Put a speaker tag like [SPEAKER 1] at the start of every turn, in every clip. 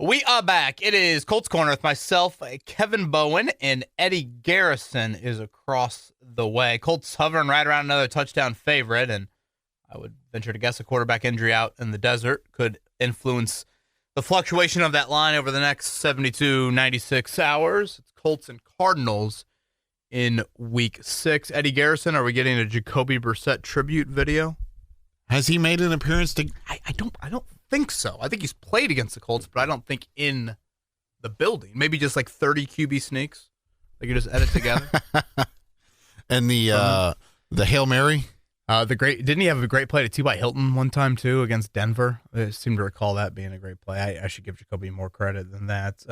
[SPEAKER 1] We are back. It is Colts Corner with myself, Kevin Bowen, and Eddie Garrison is across the way. Colts hovering right around another touchdown favorite, and I would venture to guess a quarterback injury out in the desert could influence the fluctuation of that line over the next 72, 96 hours. It's Colts and Cardinals in Week 6. Eddie Garrison, are we getting a Jacoby Brissett tribute video?
[SPEAKER 2] Has he made an appearance?
[SPEAKER 1] I don't think so. I think he's played against the Colts, but I don't think in the building. Maybe just like 30 QB sneaks. They could just edit together.
[SPEAKER 2] And the Hail Mary?
[SPEAKER 1] Didn't he have a great play to T.Y. Hilton one time too against Denver? I seem to recall that being a great play. I should give Jacoby more credit than that.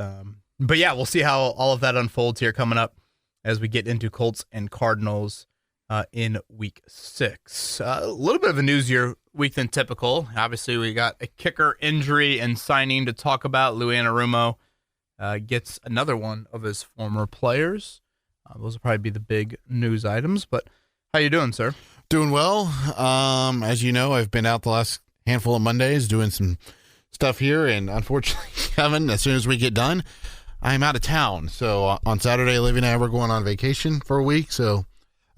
[SPEAKER 1] But yeah, we'll see how all of that unfolds here coming up as we get into Colts and Cardinals in Week 6. A little bit of a newsier week than typical. Obviously, we got a kicker injury and signing to talk about. Lou Anarumo gets another one of his former players. Those will probably be the big news items. But how you doing, sir?
[SPEAKER 2] Doing well. As you know, I've been out the last handful of Mondays doing some stuff here. And unfortunately, Kevin, as soon as we get done, I'm out of town. So on Saturday, Olivia and I were going on vacation for a week. So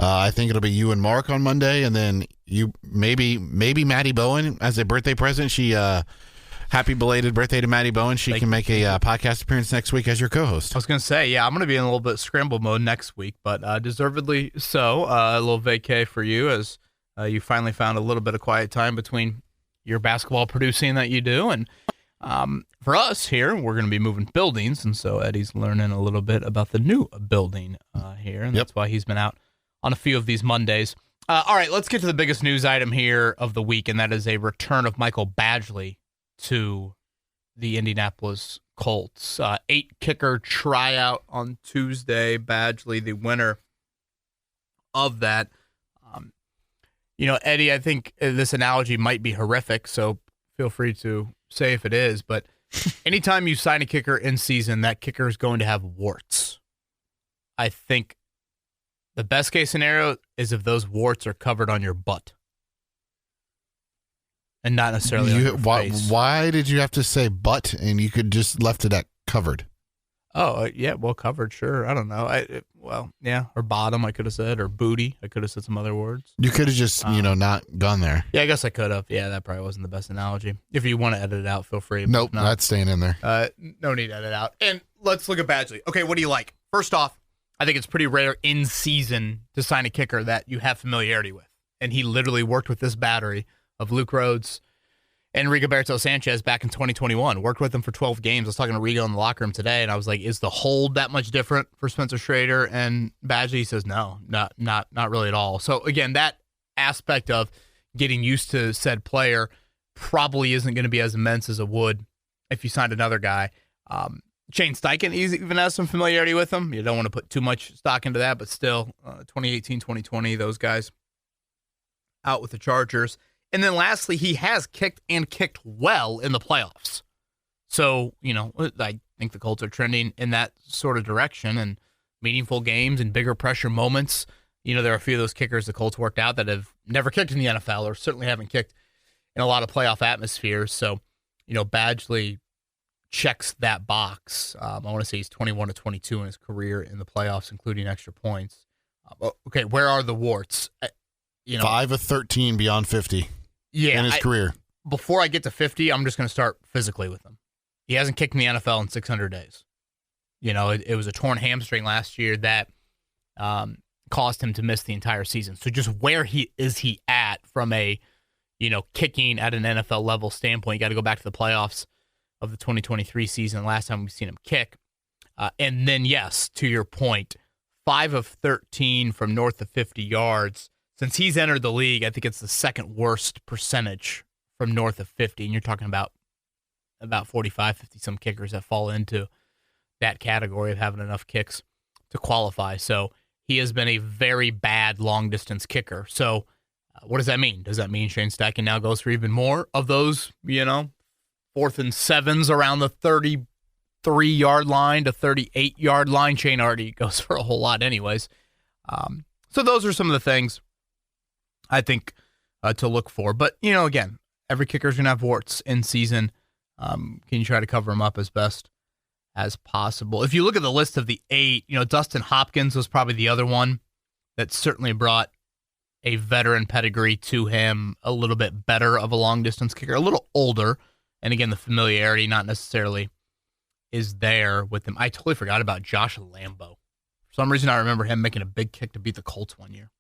[SPEAKER 2] I think it'll be you and Mark on Monday, and then you maybe Maddie Bowen as a birthday present. She happy belated birthday to Maddie Bowen. She can make a podcast appearance next week as your co-host.
[SPEAKER 1] I was going to say, yeah, I'm going to be in a little bit of scramble mode next week, but deservedly so. A little vacay for you as you finally found a little bit of quiet time between your basketball producing that you do, and for us here, we're going to be moving buildings, and so Eddie's learning a little bit about the new building here, and that's why he's been out on a few of these Mondays. All right, let's get to the biggest news item here of the week, and that is a return of Michael Badgley to the Indianapolis Colts. 8-kicker tryout on Tuesday. Badgley, the winner of that. Eddie, I think this analogy might be horrific, so feel free to say if it is, but anytime you sign a kicker in season, that kicker is going to have warts. I think the best case scenario is if those warts are covered on your butt and not necessarily on your face.
[SPEAKER 2] Why did you have to say butt and you could just left it at covered?
[SPEAKER 1] Oh, yeah, well, covered, sure. I don't know. Or bottom, I could have said, or booty. I could have said some other words.
[SPEAKER 2] You could have just, not gone there.
[SPEAKER 1] Yeah, I guess I could have. Yeah, that probably wasn't the best analogy. If you want to edit it out, feel free.
[SPEAKER 2] Nope, that's staying in there.
[SPEAKER 1] No need to edit out. And let's look at Badgley. Okay, what do you like? First off, I think it's pretty rare in season to sign a kicker that you have familiarity with. And he literally worked with this battery of Luke Rhodes and Rigoberto Sanchez back in 2021. Worked with them for 12 games. I was talking to Rigo in the locker room today, and I was like, is the hold that much different for Spencer Schrader and Badgley? He says, no, not really at all. So, again, that aspect of getting used to said player probably isn't going to be as immense as it would if you signed another guy. Shane Steichen even has some familiarity with him. You don't want to put too much stock into that, but still, 2018, 2020, those guys out with the Chargers. And then lastly, he has kicked well in the playoffs. So, I think the Colts are trending in that sort of direction, and meaningful games and bigger pressure moments. There are a few of those kickers the Colts worked out that have never kicked in the NFL or certainly haven't kicked in a lot of playoff atmospheres. So, Badgley checks that box. I want to say he's 21-22 in his career in the playoffs, including extra points. Okay, where are the warts?
[SPEAKER 2] 5 of 13 beyond 50 in his career.
[SPEAKER 1] Before I get to 50, I'm just going to start physically with him. He hasn't kicked in the NFL in 600 days. It was a torn hamstring last year that caused him to miss the entire season. So just where is he at from a, kicking at an NFL level standpoint? You got to go back to the playoffs of the 2023 season, last time we've seen him kick. And then, yes, to your point, 5 of 13 from north of 50 yards. Since he's entered the league, I think it's the second worst percentage from north of 50. And you're talking about 45, 50-some kickers that fall into that category of having enough kicks to qualify. So he has been a very bad long-distance kicker. So what does that mean? Does that mean Shane Steichen now goes for even more of those, 4th and 7s around the 33-yard line to 38-yard line? Shane already goes for a whole lot anyways. So those are some of the things I think to look for. But, again, every kicker's going to have warts in season. Can you try to cover him up as best as possible? If you look at the list of the 8, Dustin Hopkins was probably the other one that certainly brought a veteran pedigree to him, a little bit better of a long-distance kicker, a little older, and again, the familiarity not necessarily is there with him. I totally forgot about Josh Lambo. For some reason, I remember him making a big kick to beat the Colts one year.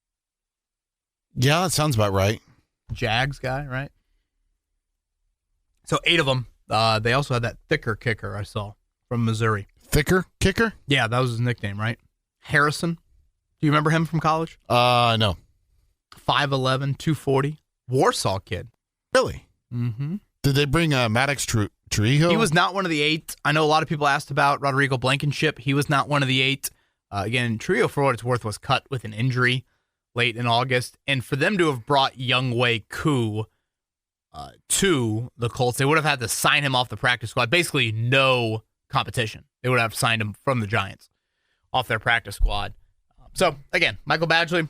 [SPEAKER 2] Yeah, that sounds about right.
[SPEAKER 1] Jags guy, right? So 8 of them. They also had that thicker kicker I saw from Missouri.
[SPEAKER 2] Thicker kicker?
[SPEAKER 1] Yeah, that was his nickname, right? Harrison. Do you remember him from college?
[SPEAKER 2] No.
[SPEAKER 1] 5'11", 240. Warsaw kid.
[SPEAKER 2] Really?
[SPEAKER 1] Mm-hmm.
[SPEAKER 2] Did they bring Maddox Trujillo?
[SPEAKER 1] He was not one of the 8. I know a lot of people asked about Rodrigo Blankenship. He was not one of the 8. Again, Trujillo, for what it's worth, was cut with an injury late in August. And for them to have brought Younghoe Koo to the Colts, they would have had to sign him off the practice squad. Basically, no competition. They would have signed him from the Giants off their practice squad. So, again, Michael Badgley,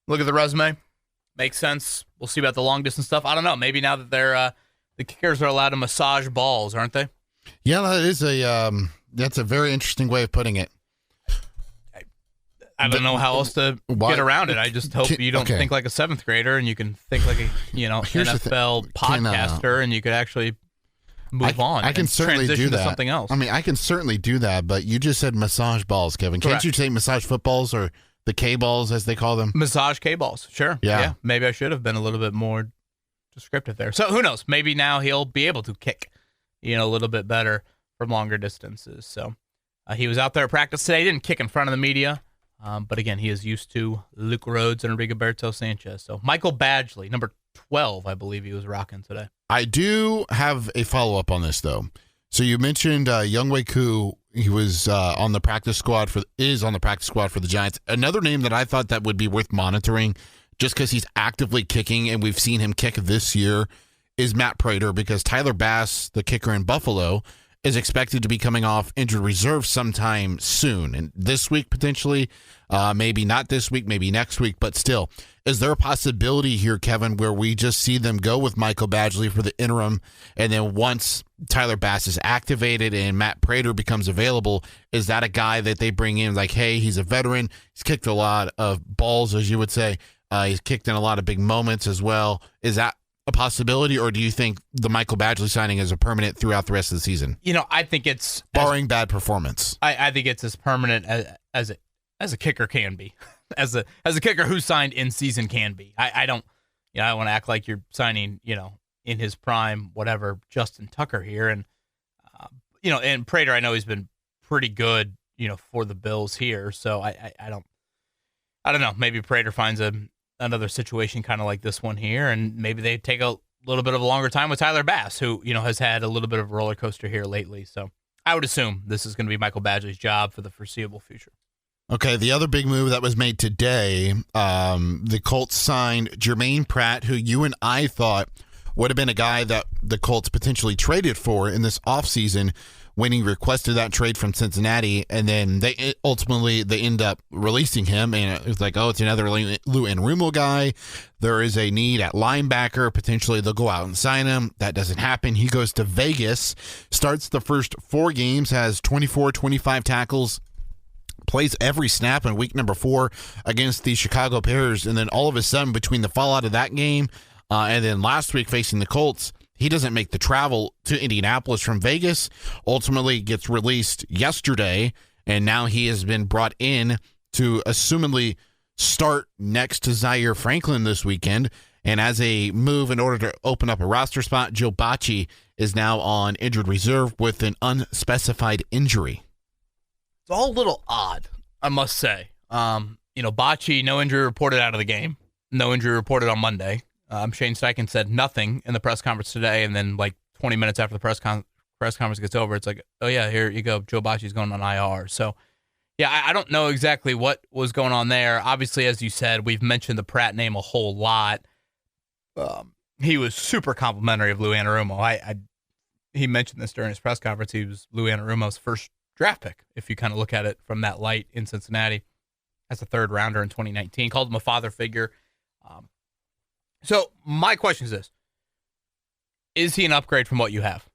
[SPEAKER 1] look at the resume. Makes sense. We'll see about the long-distance stuff. I don't know. Maybe now that they're the kickers are allowed to massage balls, aren't they?
[SPEAKER 2] Yeah, that is that's a very interesting way of putting it.
[SPEAKER 1] I don't know how else to get around it. I just hope you don't think like a 7th grader and you can think like a NFL podcaster and you could actually move on.
[SPEAKER 2] I can certainly do that.
[SPEAKER 1] To something else.
[SPEAKER 2] I mean, I can certainly do that, but you just said massage balls, Kevin. Can't you say massage footballs or the K-balls as they call them?
[SPEAKER 1] Massage K-balls, sure. Yeah. Maybe I should have been a little bit more descriptive there. So who knows? Maybe now he'll be able to kick, a little bit better from longer distances. So he was out there at practice today. He didn't kick in front of the media. But again, he is used to Luke Rhodes and Rigoberto Sanchez. So Michael Badgley, number 12, I believe he was rocking today.
[SPEAKER 2] I do have a follow-up on this, though. So you mentioned Younghoe Koo. He was on the practice squad for the Giants. Another name that I thought that would be worth monitoring, just because he's actively kicking and we've seen him kick this year, is Matt Prater, because Tyler Bass, the kicker in Buffalo, is expected to be coming off injured reserve sometime soon. And this week, potentially, maybe not this week, maybe next week, but still. Is there a possibility here, Kevin, where we just see them go with Michael Badgley for the interim, and then once Tyler Bass is activated and Matt Prater becomes available, is that a guy that they bring in like, hey, he's a veteran, he's kicked a lot of balls, as you would say, he's kicked in a lot of big moments as well. Is that a possibility, or do you think the Michael Badgley signing is a permanent throughout the rest of the season?
[SPEAKER 1] I think it's
[SPEAKER 2] barring bad performance.
[SPEAKER 1] I think it's as permanent as a kicker can be, as a kicker who signed in season can be. I don't want to act like you're signing in his prime whatever Justin Tucker here, and and Prater, I know he's been pretty good for the Bills here, so I don't know, maybe Prater finds another situation kind of like this one here, and maybe they take a little bit of a longer time with Tyler Bass, who has had a little bit of a roller coaster here lately. So I would assume this is going to be Michael Badgley's job for the foreseeable future.
[SPEAKER 2] Okay, the other big move that was made today, the Colts signed Jermaine Pratt, who you and I thought would have been a guy that the Colts potentially traded for in this offseason when he requested that trade from Cincinnati, and then they end up releasing him, and it was like, oh, it's another Lou Anarumo guy. There is a need at linebacker. Potentially they'll go out and sign him. That doesn't happen. He goes to Vegas, starts the first 4 games, has 24, 25 tackles, plays every snap in week number 4 against the Chicago Bears, and then all of a sudden, between the fallout of that game and then last week facing the Colts, he doesn't make the travel to Indianapolis from Vegas, ultimately gets released yesterday, and now he has been brought in to assumedly start next to Zaire Franklin this weekend. And as a move in order to open up a roster spot, Joe Bacci is now on injured reserve with an unspecified injury.
[SPEAKER 1] It's all a little odd, I must say. Bacci, no injury reported out of the game. No injury reported on Monday. Shane Steichen said nothing in the press conference today, and then like 20 minutes after the press conference gets over, it's like, oh yeah, here you go, Joe Bacci's going on IR. So, yeah, I don't know exactly what was going on there. Obviously, as you said, we've mentioned the Pratt name a whole lot. He was super complimentary of Lou Anarumo. He mentioned this during his press conference. He was Lou Anarumo's first draft pick, if you kind of look at it from that light in Cincinnati, as a 3rd rounder in 2019. Called him a father figure. So my question is this. Is he an upgrade from what you have?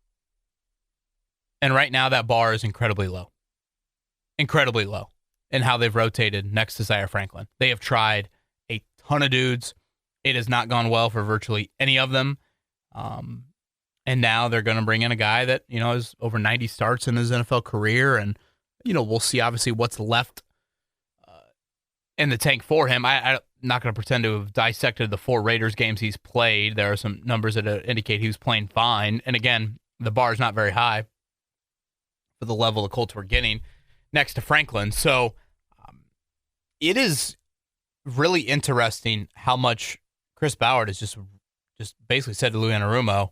[SPEAKER 1] And right now that bar is incredibly low. Incredibly low in how they've rotated next to Zaire Franklin. They have tried a ton of dudes. It has not gone well for virtually any of them. And now they're going to bring in a guy that, has over 90 starts in his NFL career. And, we'll see obviously what's left in the tank for him. I'm not going to pretend to have dissected the 4 Raiders games he's played. There are some numbers that indicate he was playing fine. And again, the bar is not very high for the level the Colts were getting next to Franklin. So it is really interesting how much Chris Ballard has just basically said to Lou Anarumo,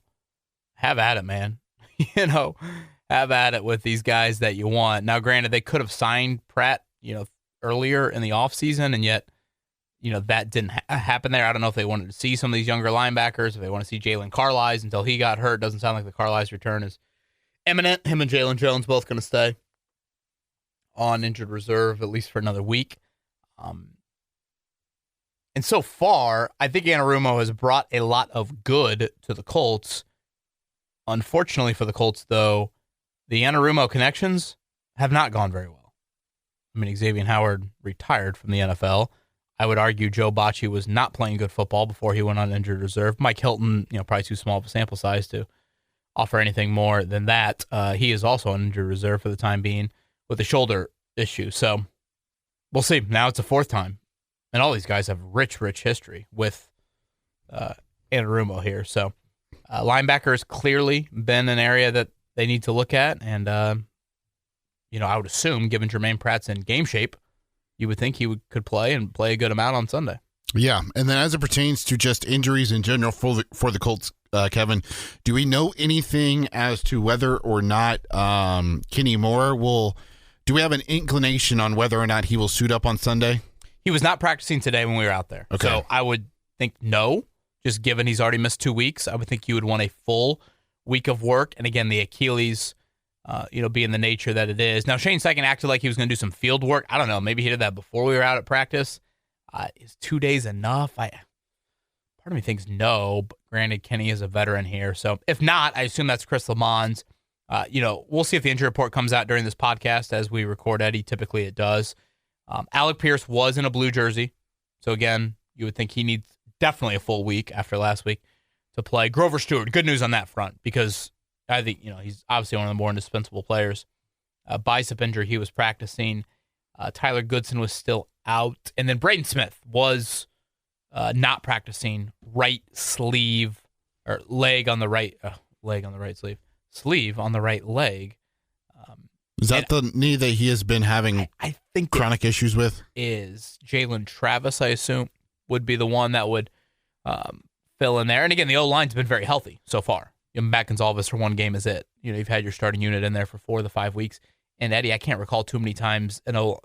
[SPEAKER 1] have at it, man. Have at it with these guys that you want. Now, granted, they could have signed Pratt, earlier in the offseason, and yet, that didn't happen there. I don't know if they wanted to see some of these younger linebackers, if they want to see Jalen Carlies until he got hurt. Doesn't sound like the Carlies return is imminent. Him and Jalen Jones both going to stay on injured reserve, at least for another week. And so far, I think Anarumo has brought a lot of good to the Colts. Unfortunately for the Colts, though, the Anarumo connections have not gone very well. I mean, Xavier Howard retired from the NFL. I would argue Joe Bocci was not playing good football before he went on injured reserve. Mike Hilton, probably too small of a sample size to offer anything more than that. He is also on injured reserve for the time being with a shoulder issue. So we'll see. Now it's a 4th time. And all these guys have rich history with Anarumo here. So linebacker has clearly been an area that they need to look at. And, I would assume, given Jermaine Pratt's in game shape, you would think he could play and play a good amount on Sunday.
[SPEAKER 2] Yeah, and then as it pertains to just injuries in general for the Colts, Kevin, do we know anything as to whether or not Kenny Moore will – do we have an inclination on whether or not he will suit up on Sunday?
[SPEAKER 1] He was not practicing today when we were out there. Okay. So I would think no, just given he's already missed 2 weeks. I would think you would want a full week of work. And again, the Achilles, being the nature that it is. Now, Shane Steichen acted like he was going to do some field work. I don't know. Maybe he did that before we were out at practice. Is 2 days enough? Part of me thinks no, but granted, Kenny is a veteran here. So if not, I assume that's Chris Lamons. We'll see if the injury report comes out during this podcast as we record, Eddie. Typically it does. Alec Pierce was in a blue jersey. So again, you would think he needs definitely a full week after last week to play. Grover Stewart, good news on that front because I think, he's obviously one of the more indispensable players. Bicep injury, he was practicing. Tyler Goodson was still out. And then Braden Smith was not practicing. Right sleeve or leg on the right sleeve. Sleeve on the right leg.
[SPEAKER 2] Is that the knee that he has been having
[SPEAKER 1] I think
[SPEAKER 2] chronic issues with?
[SPEAKER 1] Is Jalen Travis, I assume, would be the one that would fill in there. And again, the O-line's been very healthy so far. Matt Gonzalez for one game is it. You've had your starting unit in there for 4 of the 5 weeks. And Eddie, I can't recall too many times I don't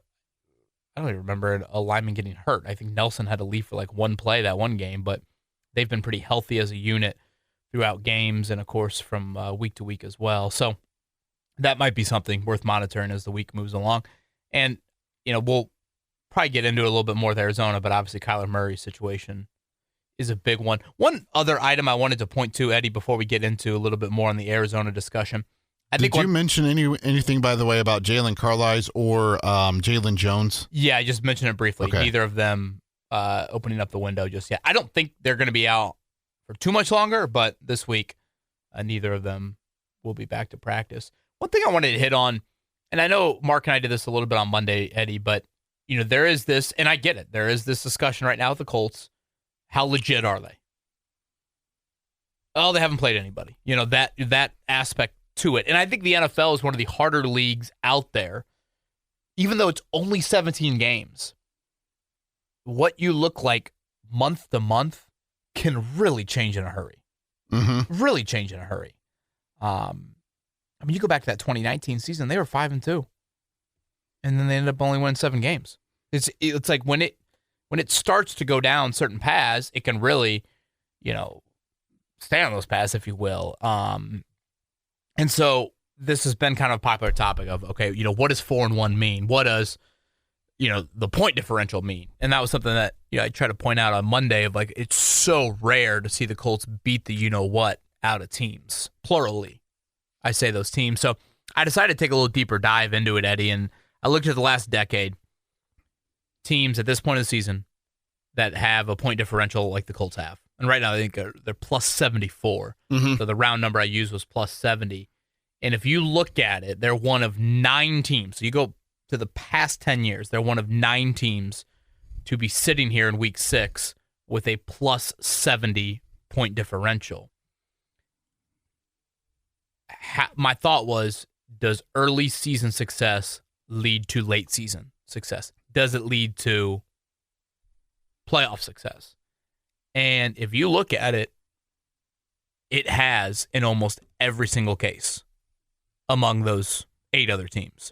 [SPEAKER 1] even remember a lineman getting hurt. I think Nelson had to leave for like one play that one game, but they've been pretty healthy as a unit throughout games and, of course, from week to week as well. So that might be something worth monitoring as the week moves along. And, we'll probably get into it a little bit more with Arizona, but obviously Kyler Murray's situation is a big one. One other item I wanted to point to, Eddie, before we get into a little bit more on the Arizona discussion.
[SPEAKER 2] Did you mention anything, by the way, about Jalen Carlies or Jalen Jones? Yeah,
[SPEAKER 1] I just mentioned it briefly. Okay. Neither of them opening up the window just yet. I don't think they're going to be out for too much longer, but this week, neither of them will be back to practice. One thing I wanted to hit on, and I know Mark and I did this a little bit on Monday, Eddie, but there is this, and I get it, there is this discussion right now with the Colts. How legit are they? Oh, they haven't played anybody. That aspect to it. And I think the NFL is one of the harder leagues out there, even though it's only 17 games. What you look like month to month can really change in a hurry.
[SPEAKER 2] Mm-hmm.
[SPEAKER 1] Really change in a hurry. You go back to that 2019 season, they were 5-2. And then they ended up only winning 7 games. It's like when it starts to go down certain paths, it can really, stay on those paths, if you will. And so this has been kind of a popular topic of, okay, what does 4-1 mean? What does, the point differential mean? And that was something that I tried to point out on Monday of like, it's so rare to see the Colts beat the what out of teams, plurally. I say those teams. So I decided to take a little deeper dive into it, Eddie, and I looked at the last decade. Teams at this point of the season that have a point differential like the Colts have. And right now, I think they're plus 74.
[SPEAKER 2] Mm-hmm.
[SPEAKER 1] So the round number I used was plus 70. And if you look at it, they're one of 9 teams. So you go to the past 10 years, they're one of 9 teams to be sitting here in week 6 with a plus 70 point differential. My thought was, does early season success lead to late season success? Does it lead to playoff success? And if you look at it, it has in almost every single case among those 8 other teams.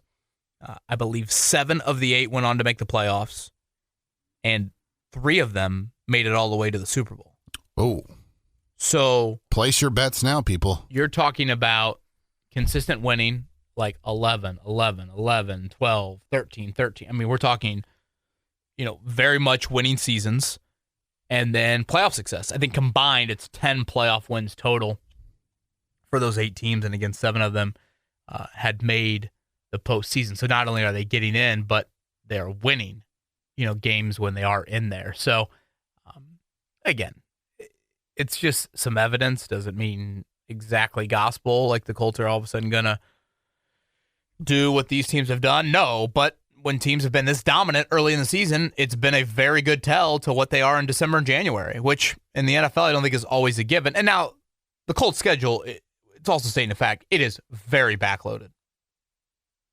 [SPEAKER 1] I believe 7 of the 8 went on to make the playoffs, and 3 of them made it all the way to the Super Bowl.
[SPEAKER 2] Oh.
[SPEAKER 1] So
[SPEAKER 2] place your bets now, people.
[SPEAKER 1] You're talking about consistent winning, like 11, 11, 11, 12, 13, 13. I mean, we're talking, very much winning seasons, and then playoff success. I think combined, it's 10 playoff wins total for those 8 teams, and again, 7 of them had made the postseason. So not only are they getting in, but they're winning, games when they are in there. So, again, it's just some evidence. Doesn't mean exactly gospel, like the Colts are all of a sudden going to do what these teams have done. No, but when teams have been this dominant early in the season, it's been a very good tell to what they are in December and January, which in the NFL I don't think is always a given. And now the Colts schedule, it's also stating the fact, it is very backloaded.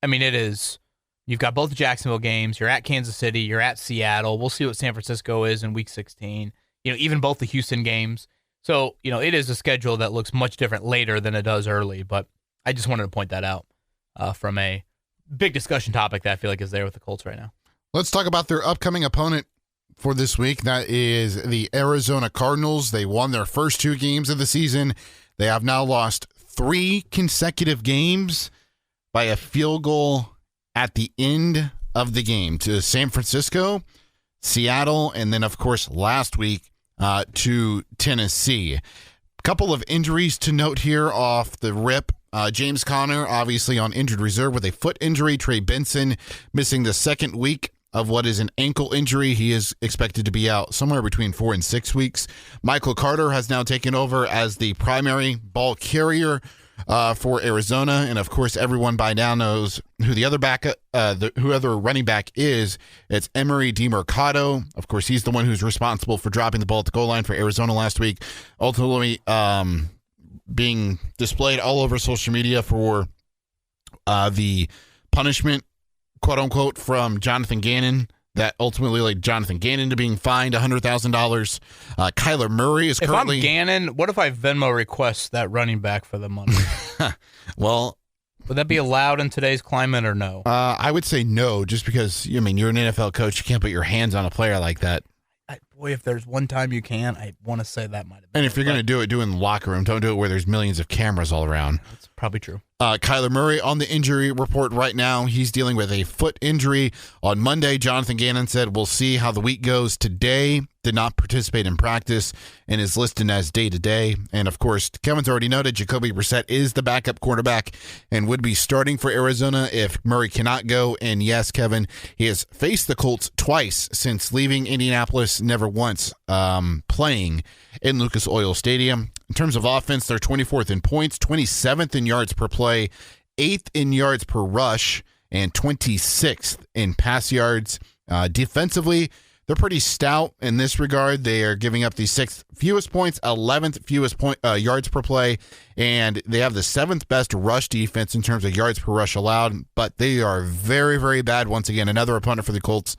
[SPEAKER 1] I mean, it is. You've got both the Jacksonville games. You're at Kansas City. You're at Seattle. We'll see what San Francisco is in Week 16. Even both the Houston games. So, it is a schedule that looks much different later than it does early. But I just wanted to point that out from a big discussion topic that I feel like is there with the Colts right now.
[SPEAKER 2] Let's talk about their upcoming opponent for this week. That is the Arizona Cardinals. They won their first 2 games of the season. They have now lost 3 consecutive games by a field goal at the end of the game to San Francisco, Seattle, and then, of course, last week to Tennessee. A couple of injuries to note here off the rip. James Conner, obviously on injured reserve with a foot injury. Trey Benson missing the second week of what is an ankle injury. He is expected to be out somewhere between 4 and 6 weeks. Michael Carter has now taken over as the primary ball carrier for Arizona, and of course, everyone by now knows who the other running back is. It's Emery DeMercado. Of course, he's the one who's responsible for dropping the ball at the goal line for Arizona last week. Ultimately, being displayed all over social media for the punishment, quote unquote, from Jonathan Gannon. That ultimately led Jonathan Gannon to being fined $100,000. Kyler Murray is currently...
[SPEAKER 1] If I'm Gannon, what if I Venmo request that running back for the money?
[SPEAKER 2] Well...
[SPEAKER 1] Would that be allowed in today's climate or no?
[SPEAKER 2] I would say no, just because, you're an NFL coach. You can't put your hands on a player like that.
[SPEAKER 1] Boy, if there's one time you can, I want to say that might have been.
[SPEAKER 2] And if you're going to do it in the locker room. Don't do it where there's millions of cameras all around.
[SPEAKER 1] That's probably true.
[SPEAKER 2] Kyler Murray on the injury report right now. He's dealing with a foot injury. On Monday, Jonathan Gannon said, we'll see how the week goes. Today, did not participate in practice and is listed as day-to-day. And, of course, Kevin's already noted Jacoby Brissett is the backup quarterback and would be starting for Arizona if Murray cannot go. And, yes, Kevin, he has faced the Colts twice since leaving Indianapolis, never once playing in Lucas Oil Stadium. In terms of offense, they're 24th in points, 27th in yards per play, 8th in yards per rush, and 26th in pass yards. Defensively, they're pretty stout in this regard. They are giving up the 6th fewest points, 11th fewest yards per play, and they have the 7th best rush defense in terms of yards per rush allowed, but they are very, very bad. Once again, another opponent for the Colts.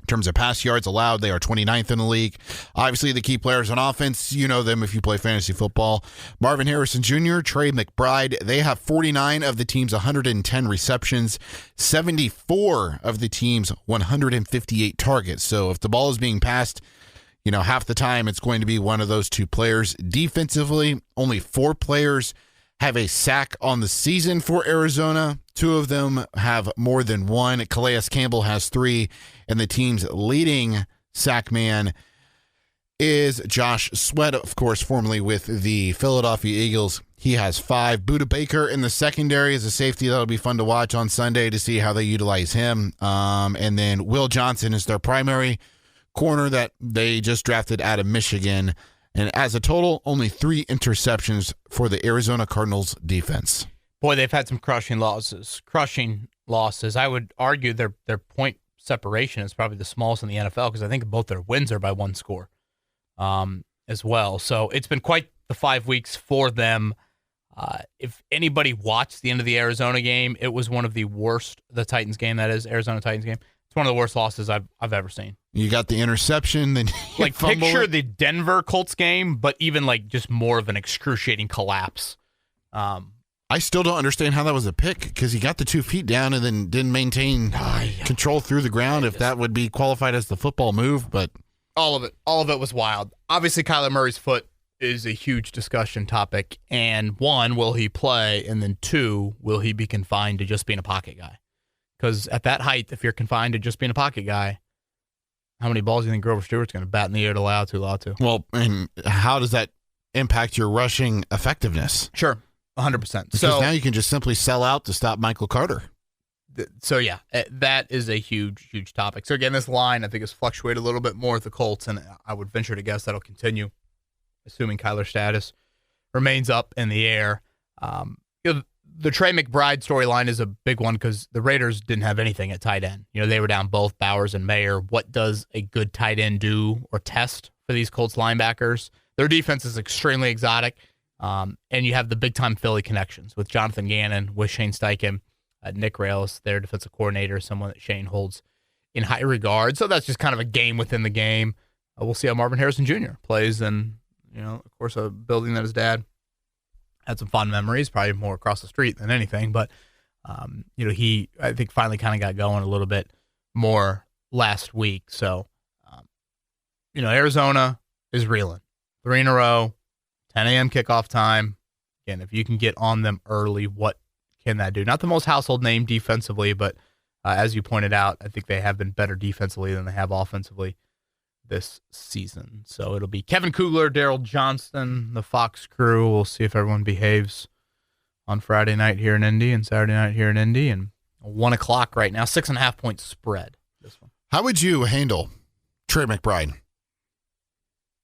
[SPEAKER 2] In terms of pass yards allowed, they are 29th in the league. Obviously, the key players on offense, you know them if you play fantasy football. Marvin Harrison Jr., Trey McBride, they have 49 of the team's 110 receptions, 74 of the team's 158 targets. So if the ball is being passed, half the time it's going to be one of those 2 players. Defensively, only 4 players have a sack on the season for Arizona. 2 of them have more than 1. Calais Campbell has 3, and the team's leading sack man is Josh Sweat, of course, formerly with the Philadelphia Eagles. He has 5. Budda Baker in the secondary is a safety that'll be fun to watch on Sunday to see how they utilize him. And then Will Johnson is their primary corner that they just drafted out of Michigan. And as a total, only 3 interceptions for the Arizona Cardinals defense.
[SPEAKER 1] Boy, they've had some crushing losses. I would argue their point separation is probably the smallest in the NFL because I think both their wins are by 1 score as well. So it's been quite the 5 weeks for them. If anybody watched the end of the Arizona game, it was one of the worst, the Titans game, that is, Arizona-Titans game. It's one of the worst losses I've ever seen.
[SPEAKER 2] You got the interception, then
[SPEAKER 1] like picture the Denver Colts game, but even like just more of an excruciating collapse.
[SPEAKER 2] I still don't understand how that was a pick because he got the 2 feet down and then didn't maintain control through the ground. If that would be qualified as the football move, but
[SPEAKER 1] all of it was wild. Obviously, Kyler Murray's foot is a huge discussion topic. And 1, will he play? And then 2, will he be confined to just being a pocket guy? Because at that height, if you're confined to just being a pocket guy, how many balls do you think Grover Stewart's going to bat in the air to allow to?
[SPEAKER 2] Well, and how does that impact your rushing effectiveness?
[SPEAKER 1] Sure, 100%.
[SPEAKER 2] Because now you can just simply sell out to stop Michael Carter.
[SPEAKER 1] So, yeah, that is a huge, huge topic. So, again, this line, I think, has fluctuated a little bit more with the Colts, and I would venture to guess that'll continue, assuming Kyler's status remains up in the air. The Trey McBride storyline is a big one because the Raiders didn't have anything at tight end. They were down both Bowers and Mayer. What does a good tight end do or test for these Colts linebackers? Their defense is extremely exotic, and you have the big-time Philly connections with Jonathan Gannon, with Shane Steichen, Nick Rales, their defensive coordinator, someone that Shane holds in high regard. So that's just kind of a game within the game. We'll see how Marvin Harrison Jr. plays in, of course, a building that his dad had some fond memories, probably more across the street than anything. But, he, I think, finally kind of got going a little bit more last week. So, Arizona is reeling. 3 in a row, 10 a.m. kickoff time. Again, if you can get on them early, what can that do? Not the most household name defensively, but as you pointed out, I think they have been better defensively than they have offensively this season. So it'll be Kevin Kugler, Daryl Johnston, the Fox crew. We'll see if everyone behaves on Friday night here in Indy and Saturday night here in Indy. And 1 o'clock right now, 6.5 point spread. This one.
[SPEAKER 2] How would you handle Trey McBride?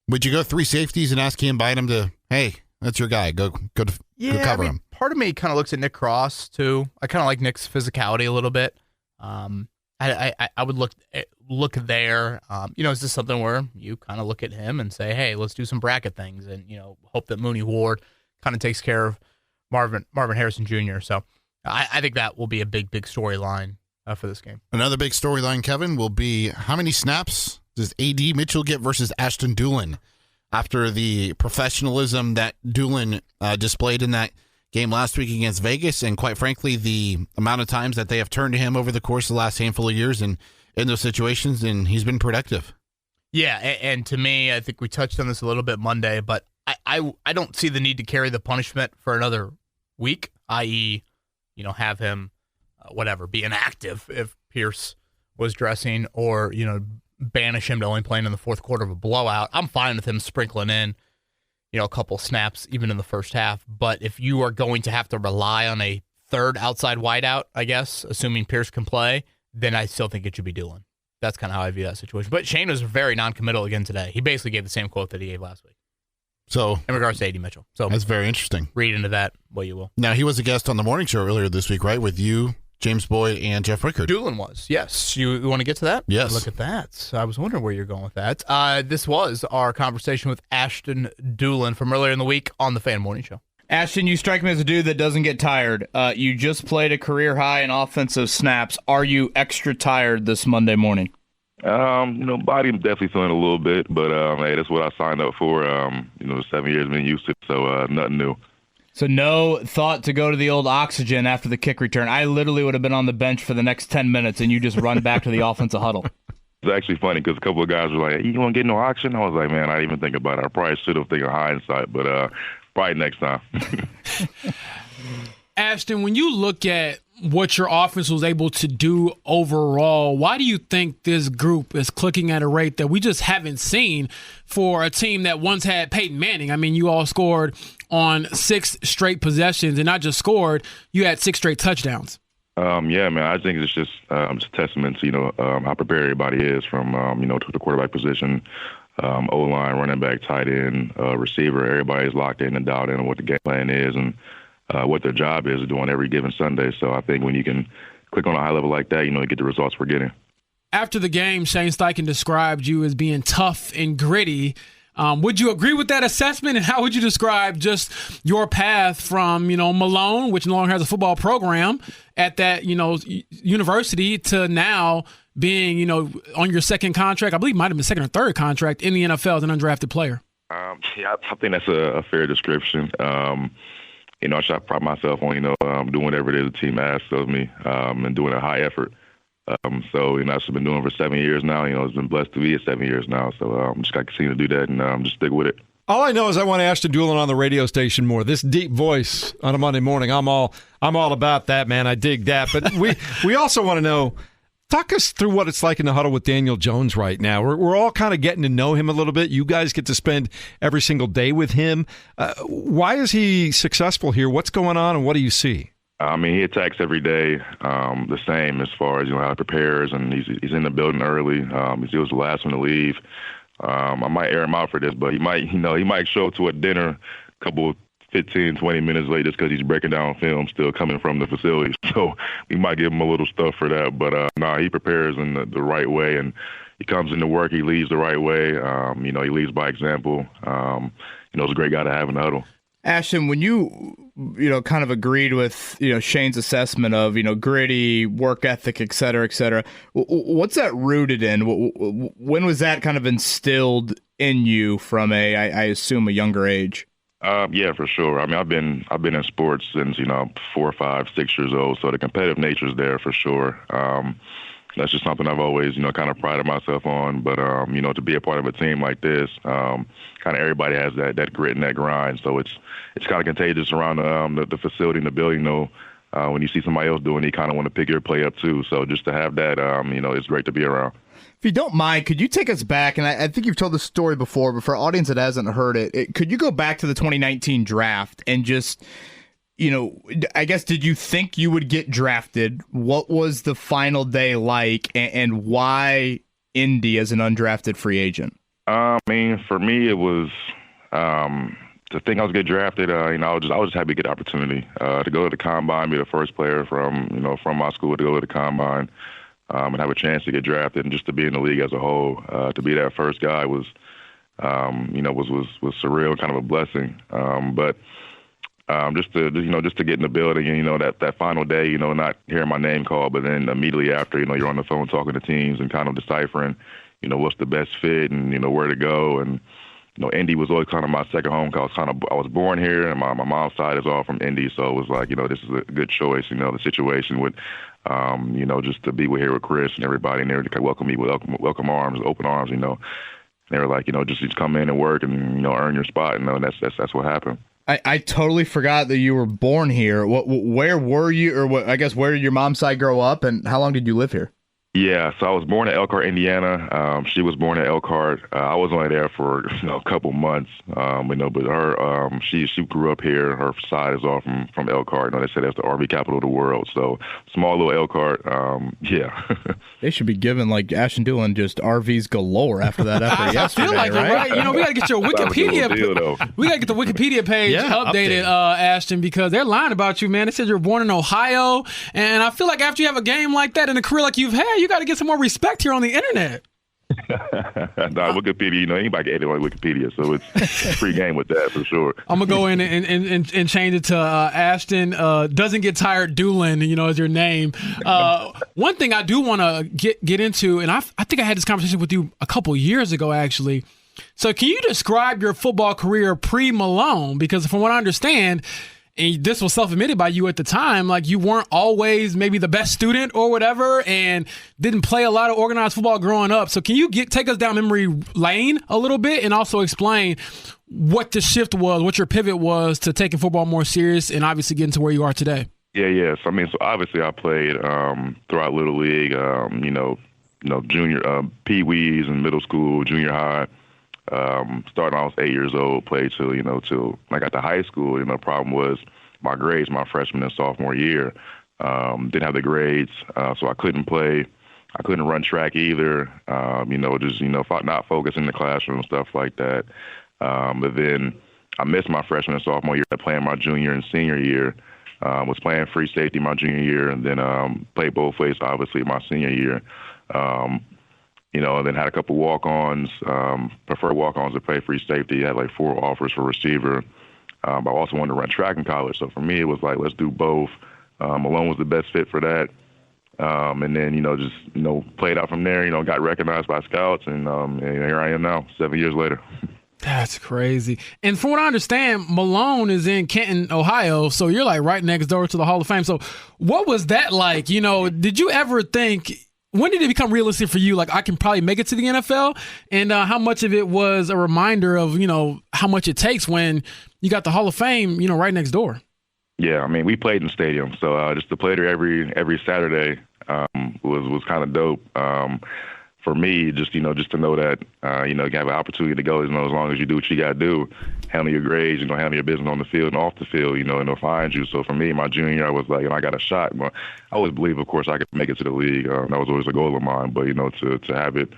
[SPEAKER 2] Would you go 3 safeties and ask him, invite him to, hey, that's your guy. Go cover him. Part
[SPEAKER 1] of me kind of looks at Nick Cross too. I kind of like Nick's physicality a little bit. I would look there. Is this something where you kind of look at him and say, hey, let's do some bracket things and, hope that Mooney Ward kind of takes care of Marvin Harrison Jr. So I think that will be a big, big storyline for this game.
[SPEAKER 2] Another big storyline, Kevin, will be how many snaps does A.D. Mitchell get versus Ashton Dulin after the professionalism that Dulin displayed in that game last week against Vegas, and quite frankly, the amount of times that they have turned to him over the course of the last handful of years and in those situations, and he's been productive.
[SPEAKER 1] Yeah, and to me, I think we touched on this a little bit Monday, but I don't see the need to carry the punishment for another week, i.e., have him, be inactive if Pierce was dressing, or, banish him to only playing in the fourth quarter of a blowout. I'm fine with him sprinkling in a couple snaps even in the first half. But if you are going to have to rely on a third outside wideout, I guess, assuming Pierce can play, then I still think it should be Dulin. That's kind of how I view that situation. But Shane was very non-committal again today. He basically gave the same quote that he gave last week.
[SPEAKER 2] So
[SPEAKER 1] in regards to A.D. Mitchell. So
[SPEAKER 2] that's very interesting.
[SPEAKER 1] Read into that what you will.
[SPEAKER 2] Now, he was a guest on the morning show earlier this week, right? With you, James Boyd, and Jeff Rickard.
[SPEAKER 1] Dulin was, yes. You want to get to that?
[SPEAKER 2] Yes.
[SPEAKER 1] Look at that. I was wondering where you're going with that. This was our conversation with Ashton Dulin from earlier in the week on the Fan Morning Show.
[SPEAKER 3] Ashton, you strike me as a dude that doesn't get tired. You just played a career high in offensive snaps. Are you extra tired this Monday morning?
[SPEAKER 4] Body definitely feeling a little bit, but hey, that's what I signed up for. 7 years been used to, so nothing new.
[SPEAKER 3] So no thought to go to the old oxygen after the kick return. I literally would have been on the bench for the next 10 minutes, and you just run back to the offensive huddle.
[SPEAKER 4] It's actually funny because a couple of guys were like, hey, you want to get no oxygen? I was like, man, I didn't even think about it. I probably should have taken hindsight, but probably next time.
[SPEAKER 5] Ashton, when you look at what your offense was able to do overall, why do you think this group is clicking at a rate that we just haven't seen for a team that once had Peyton Manning? I mean, you all scored on 6 straight possessions, and not just scored, you had 6 straight touchdowns.
[SPEAKER 4] Yeah, man, I think it's just a testament to, how prepared everybody is from, to the quarterback position, O-line, running back, tight end, receiver. Everybody's locked in and dialed in on what the game plan is and what their job is doing every given Sunday. So I think when you can click on a high level like that, you get the results we're getting. After the game, Shane Steichen described you as being tough and gritty. Would you agree with that assessment, and how would you describe just your path from, Malone, which no longer has a football program at that, university, to now being, on your second contract? I believe it might have been second or third contract in the NFL as an undrafted player. Yeah, I think that's a fair description. I try to pride myself on, doing whatever it is the team asks of me, and doing a high effort. So, I've been doing it for 7 years now. It's been blessed to be at 7 years now. So I'm just got to continue to do that and just stick with it.
[SPEAKER 6] All I know is I want Ashton Dulin on the radio station more. This deep voice on a Monday morning, I'm all about that, man. I dig that. But we also want to know, talk us through what it's like in the huddle with Daniel Jones right now. We're all kind of getting to know him a little bit. You guys get to spend every single day with him. Why is he successful here? What's going on, and what do you see? He attacks every day the same as far as how he prepares, and he's in the building early. He was the last one to leave. I might air him out for this, but he might show up to a dinner a couple 15, 20 minutes late just because he's breaking down film still coming from the facility. So we might give him a little stuff for that. But he prepares in the right way, and he comes into work. He leads the right way. He leads by example. He's a great guy to have in the huddle.
[SPEAKER 3] Ashton, when you kind of agreed with, Shane's assessment of, gritty, work ethic, et cetera, what's that rooted in? When was that kind of instilled in you from I assume, a younger age? Yeah, for sure. I've been in sports since, 4, 5, 6 years old. So the competitive nature is there for sure. That's just something I've always, kind of prided myself on. But, to be a part of a team like this, kind of everybody has that grit and that grind. So it's kind of contagious around the facility and the building. When you see somebody else doing it, you kind of want to pick your play up too. So just to have that, it's great to be around. If you don't mind, could you take us back? And I think you've told this story before, but for our audience that hasn't heard it, could you go back to the 2019 draft and just, I guess, did you think you would get drafted? What was the final day like, and why Indy as an undrafted free agent?
[SPEAKER 4] For me, it was to think I was get drafted. I was just happy to get the opportunity to go to the combine, be the first player from my school to go to the combine, and have a chance to get drafted, and just to be in the league as a whole. To be that first guy was surreal, kind of a blessing. But just to get in the building, and that final day, not hearing my name called, but then immediately after, you're on the phone talking to teams and kind of deciphering, what's the best fit and where to go. And Indy was always kind of my second home because I was born here, and my mom's side is all from Indy, so it was like, this is a good choice. The situation with just to be here with Chris and everybody, and they welcome me with welcome arms, open arms. They were like, just come in and work and earn your spot. And that's what happened.
[SPEAKER 3] I totally forgot that you were born here. Where were you, or where did your mom's side grow up, and how long did you live here?
[SPEAKER 4] Yeah, so I was born in Elkhart, Indiana. She was born in Elkhart. I was only there for a couple months, but her she grew up here. Her side is all from Elkhart. They say that's the RV capital of the world. So small little Elkhart. Yeah.
[SPEAKER 3] They should be giving Ashton Dulin just RVs galore after that effort yesterday.
[SPEAKER 5] I feel like
[SPEAKER 3] right?
[SPEAKER 5] We got to get your Wikipedia. We got to get the Wikipedia page updated, Ashton, because they're lying about you, man. They said you're born in Ohio, and I feel like after you have a game like that and a career like you've had, you got to get some more respect here on the internet.
[SPEAKER 4] Wikipedia, anybody can edit on Wikipedia, so it's free game with that for sure.
[SPEAKER 5] I'm gonna go in and change it to Ashton doesn't get tired Dulin, as your name. One thing I do want to get into, and I think I had this conversation with you a couple years ago, actually. So can you describe your football career pre-Malone? Because from what I understand, and this was self-admitted by you at the time, you weren't always maybe the best student or whatever, and didn't play a lot of organized football growing up. So can you take us down memory lane a little bit and also explain what the shift was, what your pivot was to taking football more serious and obviously getting to where you are today?
[SPEAKER 4] Yeah. So I mean, so obviously I played throughout Little League, junior, pee-wees and middle school, junior high. Starting when I was 8 years old, played till I got to high school. Problem was my grades my freshman and sophomore year. Didn't have the grades, so I couldn't play. I couldn't run track either. Not focusing in the classroom and stuff like that. But then I missed my freshman and sophomore year, playing my junior and senior year. Was playing free safety my junior year, and then played both ways, obviously, my senior year. And then had a couple walk-ons, preferred walk-ons to play free safety. Had like 4 offers for receiver. But I also wanted to run track in college. So for me, it was like, let's do both. Malone was the best fit for that. And then, played out from there, got recognized by scouts, and here I am now, 7 years later.
[SPEAKER 5] That's crazy. And from what I understand, Malone is in Canton, Ohio, so you're like right next door to the Hall of Fame. So what was that like? Did you ever think, when did it become realistic for you, like, I can probably make it to the NFL? And how much of it was a reminder of, how much it takes when you got the Hall of Fame, right next door?
[SPEAKER 4] Yeah, I mean, we played in the stadium, so just to play there every Saturday was kind of dope. For me, just to know that you have an opportunity to go, as long as you do what you got to do, handle your grades, handle your business on the field and off the field, and they'll find you. So for me, my junior year, I was like, I got a shot. But I always believe, of course, I could make it to the league. That was always a goal of mine. But to have it,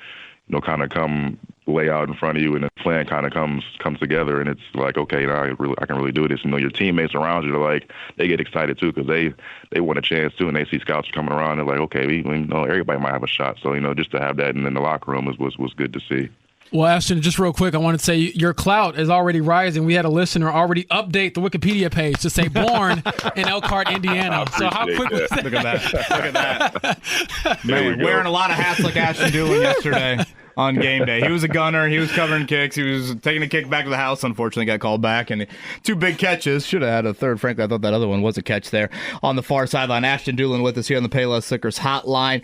[SPEAKER 4] kind of come lay out in front of you, and the plan kind of comes together, and it's like, okay, I can really do this. Your teammates around you, they get excited too, because they want a chance too, and they see scouts coming around. They're like, okay, everybody might have a shot. So just to have that in the locker room was good to see.
[SPEAKER 5] Well, Ashton, just real quick, I wanted to say your clout is already rising. We had a listener already update the Wikipedia page to say born in Elkhart, Indiana. So how quick was that?
[SPEAKER 3] Look at that. Man, wearing a lot of hats like Ashton Dulin yesterday on game day. He was a gunner. He was covering kicks. He was taking a kick back to the house. Unfortunately, got called back. And 2 big catches. Should have had a third. Frankly, I thought that other one was a catch there on the far sideline. Ashton Dulin with us here on the Payless Liquors hotline.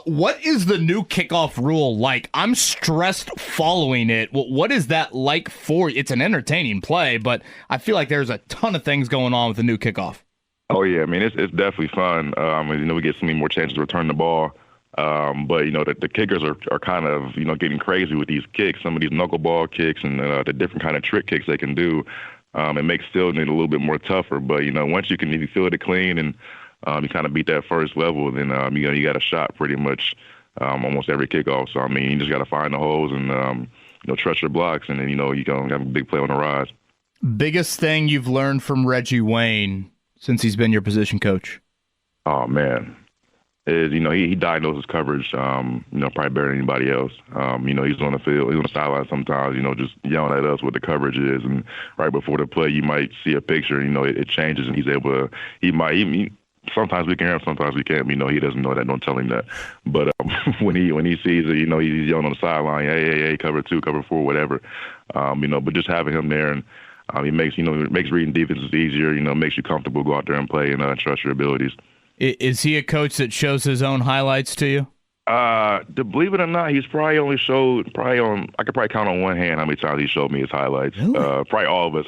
[SPEAKER 3] What is the new kickoff rule like? I'm stressed following it. What is that like for you? It's an entertaining play, but I feel like there's a ton of things going on with the new kickoff.
[SPEAKER 4] Oh, yeah. I mean, it's definitely fun. We get so many more chances to return the ball. But the kickers are kind of getting crazy with these kicks. Some of these knuckleball kicks and the different kind of trick kicks they can do. It makes fielding it a little bit more tougher. But once you can field it clean and you kind of beat that first level, then you got a shot pretty much almost every kickoff. So I mean, you just got to find the holes and trust your blocks, and then you gonna have a big play on the rise.
[SPEAKER 3] Biggest thing you've learned from Reggie Wayne since he's been your position coach?
[SPEAKER 4] Oh man. Is he diagnoses coverage probably better than anybody else. He's on the field, he's on the sideline sometimes, just yelling at us what the coverage is, and right before the play you might see a picture, it changes, and he's able to, sometimes we can hear him, sometimes we can't. He doesn't know that, don't tell him that. But when he sees it, he's yelling on the sideline, hey, cover 2, cover 4, whatever. But just having him there, and it makes reading defenses easier, makes you comfortable, go out there and play and trust your abilities.
[SPEAKER 3] Is he a coach that shows his own highlights to you?
[SPEAKER 4] Believe it or not, he's probably only showed I could probably count on one hand how many times he showed me his highlights.
[SPEAKER 3] Really?
[SPEAKER 4] Probably all of us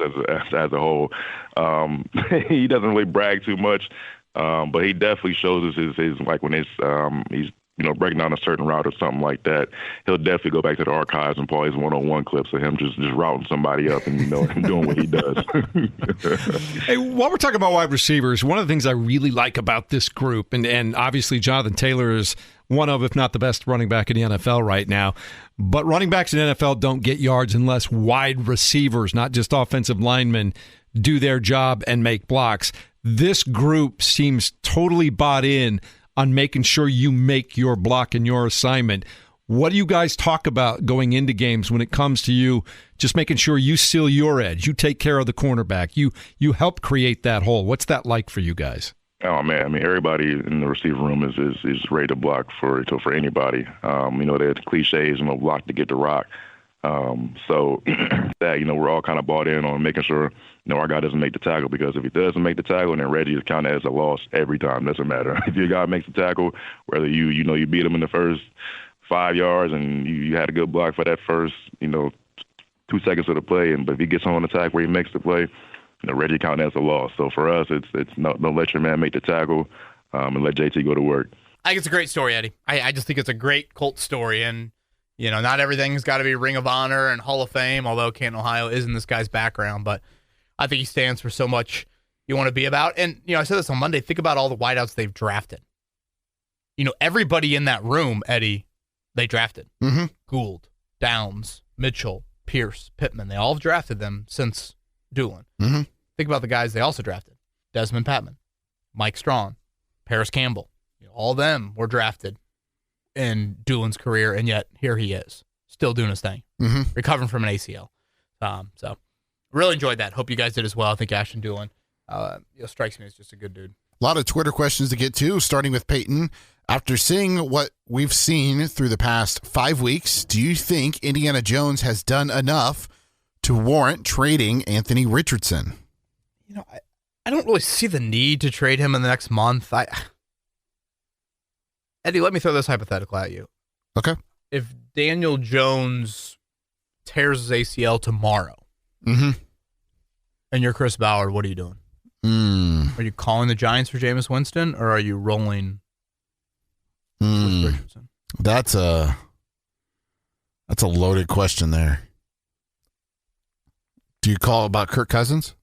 [SPEAKER 4] as a whole. He doesn't really brag too much, but he definitely shows us his like when he's breaking down a certain route or something like that. He'll definitely go back to the archives and pull his one-on-one clips of him just routing somebody up and doing what he does.
[SPEAKER 6] Hey, while we're talking about wide receivers, one of the things I really like about this group, and obviously Jonathan Taylor is one of, if not the best running back in the NFL right now, but running backs in the NFL don't get yards unless wide receivers, not just offensive linemen, do their job and make blocks. This group seems totally bought in on making sure you make your block and your assignment. What do you guys talk about going into games when it comes to you just making sure you seal your edge, you take care of the cornerback, you help create that hole? What's that like for you guys?
[SPEAKER 4] Oh man, I mean everybody in the receiver room is ready to block for anybody. There's cliches, block to get the rock. So that we're all kind of bought in on making sure our guy doesn't make the tackle, because if he doesn't make the tackle, then Reggie is counted as a loss every time. Doesn't matter if your guy makes the tackle, whether you beat him in the first 5 yards and you had a good block for that first 2 seconds of the play, but if he gets on the attack where he makes the play, Reggie counting as a loss. So for us, it's don't let your man make the tackle, and let JT go to work.
[SPEAKER 1] I think it's a great story, Eddie. I just think it's a great Colts story, and not everything's got to be Ring of Honor and Hall of Fame, although Canton, Ohio is in this guy's background, but I think he stands for so much you want to be about. And, I said this on Monday, think about all the wideouts they've drafted. Everybody in that room, Eddie, they drafted.
[SPEAKER 2] Mm-hmm.
[SPEAKER 1] Gould, Downs, Mitchell, Pierce, Pittman, they all have drafted them since Dulin.
[SPEAKER 2] Mm-hmm.
[SPEAKER 1] Think about the guys they also drafted. Desmond Patman, Mike Strawn, Paris Campbell. All of them were drafted in Dulin's career, and yet here he is, still doing his thing, recovering from an ACL. So really enjoyed that. Hope you guys did as well. I think Ashton Dulin strikes me as just a good dude.
[SPEAKER 2] A lot of Twitter questions to get to, starting with Peyton. After seeing what we've seen through the past 5 weeks, do you think Indiana Jones has done enough to warrant trading Anthony Richardson?
[SPEAKER 1] I don't really see the need to trade him in the next month. Eddie, let me throw this hypothetical at you.
[SPEAKER 2] Okay.
[SPEAKER 1] If Daniel Jones tears his ACL tomorrow, and you're Chris Ballard, what are you doing? Are you calling the Giants for Jameis Winston, or are you rolling with Richardson?
[SPEAKER 2] That's a loaded question there. Do you call about Kirk Cousins?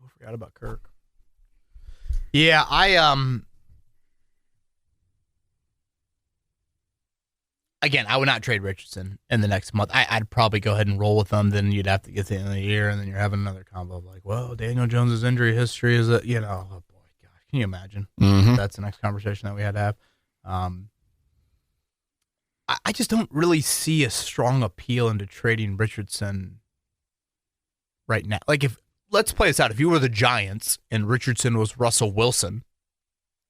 [SPEAKER 1] I forgot about Kirk. Yeah, Again, I would not trade Richardson in the next month. I'd probably go ahead and roll with them. Then you'd have to get to the end of the year, and then you're having another combo of like, well, Daniel Jones' injury history is oh boy, God, can you imagine? That's the next conversation that we had to have. I just don't really see a strong appeal into trading Richardson right now. Like, let's play this out. If you were the Giants and Richardson was Russell Wilson,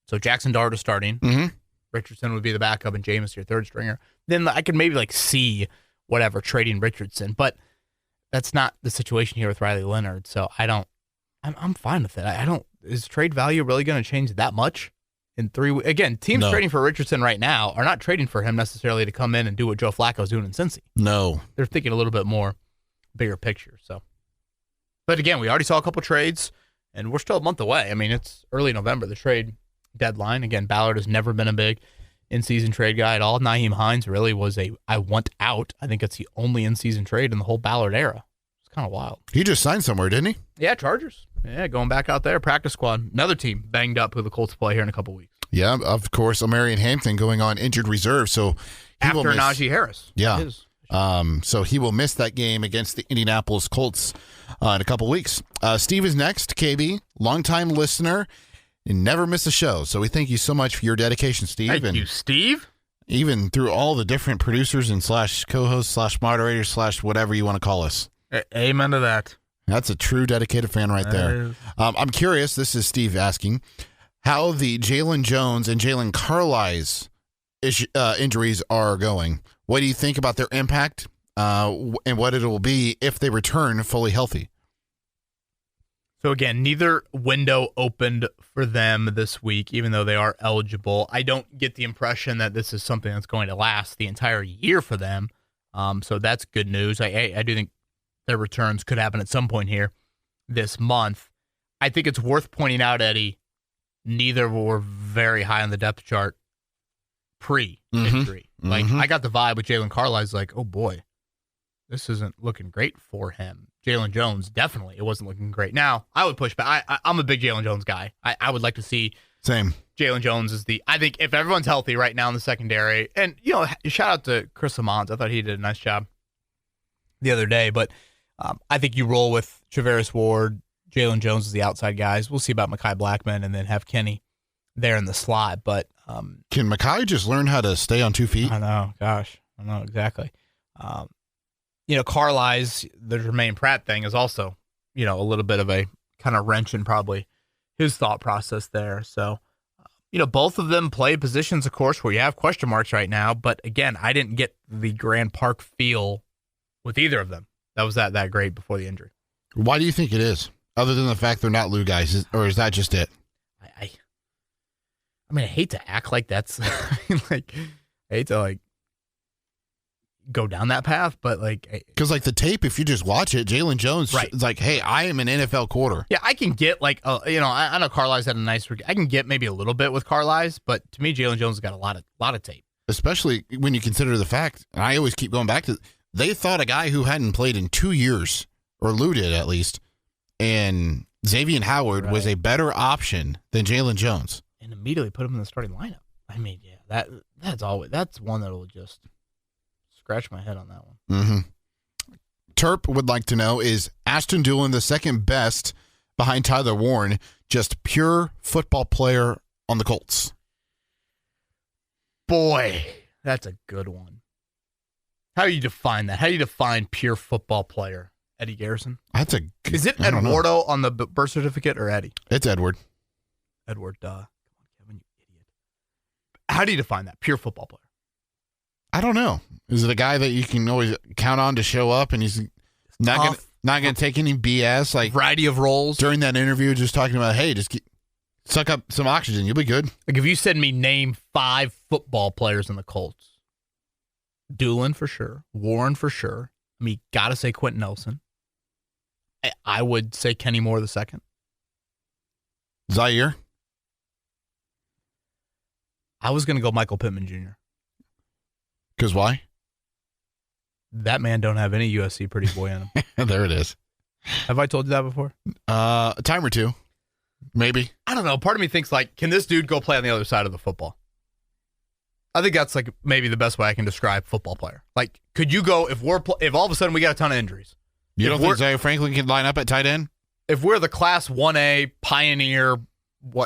[SPEAKER 1] so Jackson Dart is starting, Richardson would be the backup, and Jameis your third stringer, then I could maybe see trading Richardson, but that's not the situation here with Riley Leonard. So I'm fine with it. Is trade value really going to change that much in 3 weeks? Again, teams trading for Richardson right now are not trading for him necessarily to come in and do what Joe Flacco's doing in Cincy.
[SPEAKER 2] No.
[SPEAKER 1] They're thinking a little bit more bigger picture. So, but again, we already saw a couple trades, and we're still a month away. I mean, it's early November, the trade deadline. Again, Ballard has never been a big in-season trade guy at all. Nyheim Hines really was I want out. I think it's the only in-season trade in the whole Ballard era. It's kind of wild.
[SPEAKER 2] He just signed somewhere, didn't he?
[SPEAKER 1] Yeah, Chargers. Yeah, going back out there, practice squad. Another team banged up who the Colts play here in a couple weeks.
[SPEAKER 2] Yeah, of course, Omarion Hampton going on injured reserve, so
[SPEAKER 1] after Najee Harris.
[SPEAKER 2] Yeah. So he will miss that game against the Indianapolis Colts in a couple weeks. Steve is next. KB, longtime listener. You never miss a show. So we thank you so much for your dedication, Steve.
[SPEAKER 1] Thank you, Steve.
[SPEAKER 2] Even through all the different producers and / co-hosts / moderators / whatever you want to call us.
[SPEAKER 1] Amen to that.
[SPEAKER 2] That's a true dedicated fan right there. I'm curious, this is Steve asking, how the Jalen Jones and Jalen Carlisle's injuries are going. What do you think about their impact and what it will be if they return fully healthy?
[SPEAKER 1] So again, neither window opened for them this week, even though they are eligible. I don't get the impression that this is something that's going to last the entire year for them. So that's good news. I do think their returns could happen at some point here this month. I think it's worth pointing out, Eddie, neither were very high on the depth chart pre-injury. I got the vibe with Jalen Carlisle's like, oh boy, this isn't looking great for him. Jalen Jones, definitely, it wasn't looking great. Now, I would push back. I'm a big Jalen Jones guy. I would like to see Jalen Jones is I think if everyone's healthy right now in the secondary, and, shout out to Chris Amons. I thought he did a nice job the other day, but I think you roll with Travaris Ward, Jalen Jones as the outside guys. We'll see about Mekhi Blackman and then have Kenny there in the slot. But
[SPEAKER 2] can Mekhi just learn how to stay on 2 feet?
[SPEAKER 1] I know. Gosh, I know exactly. Carlisle's the Jermaine Pratt thing is also, a little bit of a kind of wrench in probably his thought process there. So, both of them play positions, of course, where you have question marks right now. But again, I didn't get the Grand Park feel with either of them. That was that great before the injury.
[SPEAKER 2] Why do you think it is? Other than the fact they're not Lou guys, or is that just it?
[SPEAKER 1] I hate to act like that's I hate to go down that path, but
[SPEAKER 2] Because the tape, if you just watch it, Jalen Jones
[SPEAKER 1] Right.
[SPEAKER 2] is like, hey, I am an NFL quarter.
[SPEAKER 1] yeah, I can get I know Carlisle's had a nice. I can get maybe a little bit with Carlisle, but to me, Jalen Jones has got a lot of tape.
[SPEAKER 2] Especially when you consider the fact, and I always keep going back to, they thought a guy who hadn't played in 2 years, or looted at least, and Xavier Howard was a better option than Jalen Jones.
[SPEAKER 1] And immediately put him in the starting lineup. I mean, yeah, that's one that will just scratch my head on that one.
[SPEAKER 2] Mm-hmm. Terp would like to know, is Ashton Dulin the second best behind Tyler Warren, just pure football player on the Colts?
[SPEAKER 1] Boy, that's a good one. How do you define that? How do you define pure football player? Eddie Garrison?
[SPEAKER 2] That's a.
[SPEAKER 1] Is it
[SPEAKER 2] I don't know.
[SPEAKER 1] Eduardo on the birth certificate or Eddie?
[SPEAKER 2] It's Edward.
[SPEAKER 1] Edward, duh. Come on, Kevin, you idiot. How do you define that? Pure football player.
[SPEAKER 2] I don't know. Is it a guy that you can always count on to show up, and he's not gonna take any BS? Like
[SPEAKER 1] Variety of roles.
[SPEAKER 2] during that interview, just talking about, hey, suck up some oxygen, you'll be good.
[SPEAKER 1] Like if you said me name 5 football players in the Colts, Dulin for sure, Warren for sure. I mean, gotta say Quentin Nelson. I would say Kenny Moore the second.
[SPEAKER 2] Zaire.
[SPEAKER 1] I was gonna go Michael Pittman Jr.
[SPEAKER 2] Because why?
[SPEAKER 1] That man don't have any USC pretty boy in him.
[SPEAKER 2] There it is.
[SPEAKER 1] Have I told you that before?
[SPEAKER 2] A time or two, maybe.
[SPEAKER 1] I don't know. Part of me thinks can this dude go play on the other side of the football? I think that's maybe the best way I can describe football player. Could you go if all of a sudden we got a ton of injuries?
[SPEAKER 2] You don't think Zaire Franklin can line up at tight end?
[SPEAKER 1] If we're the Class 1A Pioneer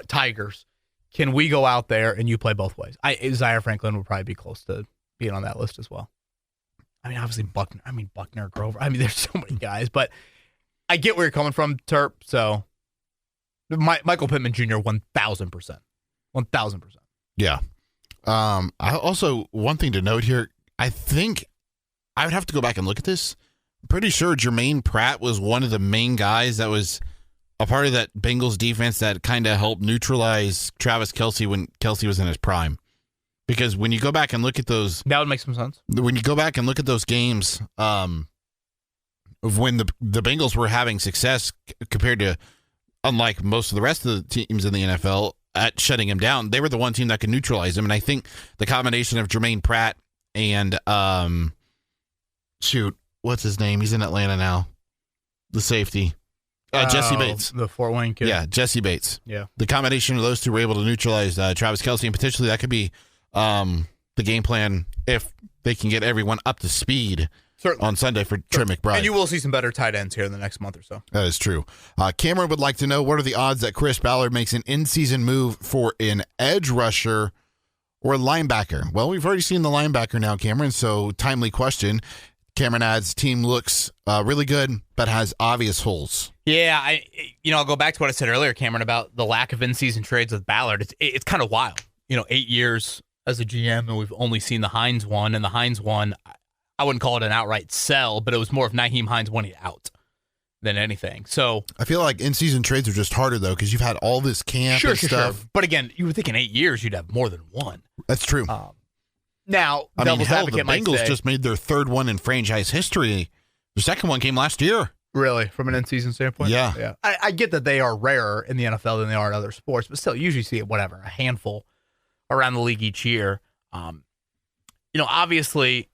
[SPEAKER 1] Tigers, can we go out there and you play both ways? Zaire Franklin would probably be close to being on that list as well. I mean, obviously Buckner, Grover. I mean, there's so many guys, but I get where you're coming from, Terp. So Michael Pittman Jr. 1,000%. 1,000%.
[SPEAKER 2] Yeah. I also, one thing to note here, I think I would have to go back and look at this. I'm pretty sure Jermaine Pratt was one of the main guys that was a part of that Bengals defense that kind of helped neutralize Travis Kelce when Kelce was in his prime. Because when you go back and look at those,
[SPEAKER 1] That would make some sense.
[SPEAKER 2] when you go back and look at those games of when the Bengals were having success compared to, unlike most of the rest of the teams in the NFL, at shutting him down, they were the one team that could neutralize him. And I think the combination of Jermaine Pratt and what's his name? He's in Atlanta now. The safety. Jesse Bates.
[SPEAKER 1] The Fort Wayne kid.
[SPEAKER 2] Yeah, Jesse Bates.
[SPEAKER 1] Yeah.
[SPEAKER 2] The combination of those two were able to neutralize Travis Kelce, and potentially that could be the game plan if they can get everyone up to speed
[SPEAKER 1] Certainly.
[SPEAKER 2] on Sunday for Trey McBride.
[SPEAKER 1] And you will see some better tight ends here in the next month or so.
[SPEAKER 2] That is true. Cameron would like to know, what are the odds that Chris Ballard makes an in-season move for an edge rusher or a linebacker? Well, we've already seen the linebacker now, Cameron, so timely question. Cameron adds, team looks really good, but has obvious holes.
[SPEAKER 1] Yeah, I'll go back to what I said earlier, Cameron, about the lack of in-season trades with Ballard. It's kind of wild. 8 years as a GM, and we've only seen the Hines one, and the Hines one, I wouldn't call it an outright sell, but it was more of Nyheim Hines wanting out than anything. So
[SPEAKER 2] I feel like in-season trades are just harder, though, because you've had all this camp and stuff.
[SPEAKER 1] Sure. But again, you would think in 8 years you'd have more than one.
[SPEAKER 2] That's true.
[SPEAKER 1] Now,
[SPEAKER 2] I mean,
[SPEAKER 1] devil's
[SPEAKER 2] hell, the
[SPEAKER 1] advocate might
[SPEAKER 2] Bengals
[SPEAKER 1] say,
[SPEAKER 2] just made their third one in franchise history. The second one came last year.
[SPEAKER 1] really, from an in-season standpoint?
[SPEAKER 2] Yeah.
[SPEAKER 1] I get that they are rarer in the NFL than they are in other sports, but still, you usually see a handful around the league each year. Obviously,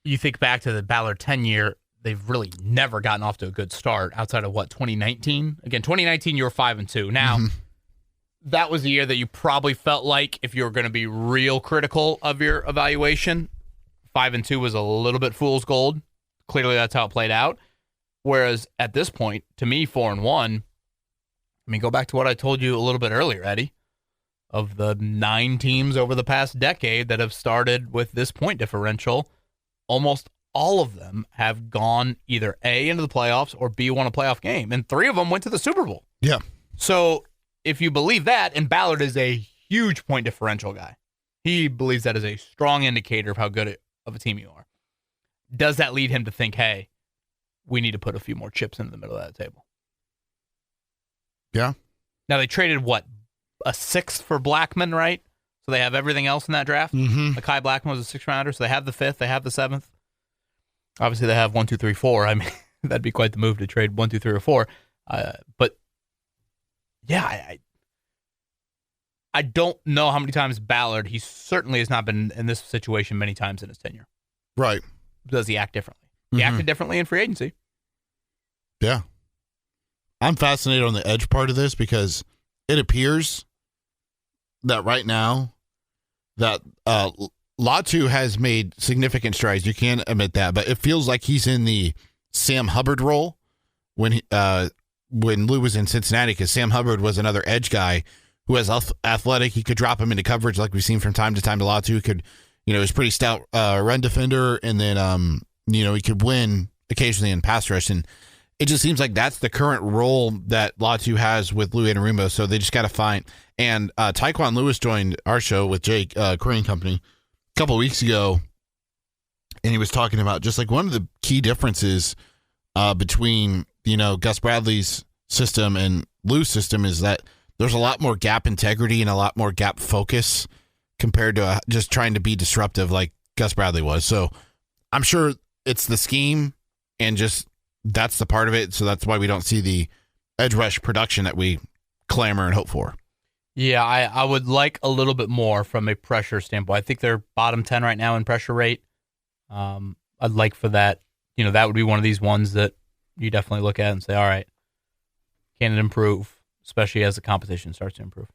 [SPEAKER 1] you think back to the Ballard 10-year, they've really never gotten off to a good start outside of 2019? Again, 2019, you were 5-2. Now, that was the year that you probably felt like, if you were going to be real critical of your evaluation, 5-2 was a little bit fool's gold. Clearly, that's how it played out. Whereas at this point, to me, 4-1, go back to what I told you a little bit earlier, Eddie. Of the 9 teams over the past decade that have started with this point differential, almost all of them have gone either A, into the playoffs, or B, won a playoff game. And 3 of them went to the Super Bowl.
[SPEAKER 2] Yeah.
[SPEAKER 1] So if you believe that, and Ballard is a huge point differential guy, he believes that is a strong indicator of how good of a team you are. Does that lead him to think, hey, we need to put a few more chips into the middle of that table?
[SPEAKER 2] Yeah.
[SPEAKER 1] Now, they traded, a 6th for Blackman, right? So they have everything else in that draft.
[SPEAKER 2] Mm-hmm.
[SPEAKER 1] Mekhi Blackman was a 6th rounder, so they have the 5th, they have the 7th. Obviously, they have 1, 2, 3, 4. I mean, that'd be quite the move to trade 1, 2, 3, or 4. But yeah, I don't know how many times Ballard. He certainly has not been in this situation many times in his tenure.
[SPEAKER 2] Right.
[SPEAKER 1] Does he act differently? He acted differently in free agency.
[SPEAKER 2] Yeah. I'm fascinated on the edge part of this because it appears that right now that Latu has made significant strides. You can't admit that, but it feels like he's in the Sam Hubbard role when Lou was in Cincinnati, because Sam Hubbard was another edge guy who was athletic. He could drop him into coverage like we've seen from time to time. Latu could, was pretty stout run defender, and then he could win occasionally in pass rush, and it just seems like that's the current role that Latu has with Lou Anarumo. So they just got to find. And Tyquan Lewis joined our show with Jake Crane Company a couple of weeks ago, and he was talking about just like one of the key differences between Gus Bradley's system and Lou's system is that there's a lot more gap integrity and a lot more gap focus compared to just trying to be disruptive like Gus Bradley was. So I'm sure it's the scheme and just that's the part of it. So that's why we don't see the edge rush production that we clamor and hope for.
[SPEAKER 1] Yeah, I would like a little bit more from a pressure standpoint. I think they're bottom 10 right now in pressure rate. I'd like for that. That would be one of these ones that you definitely look at and say, all right, can it improve, especially as the competition starts to improve?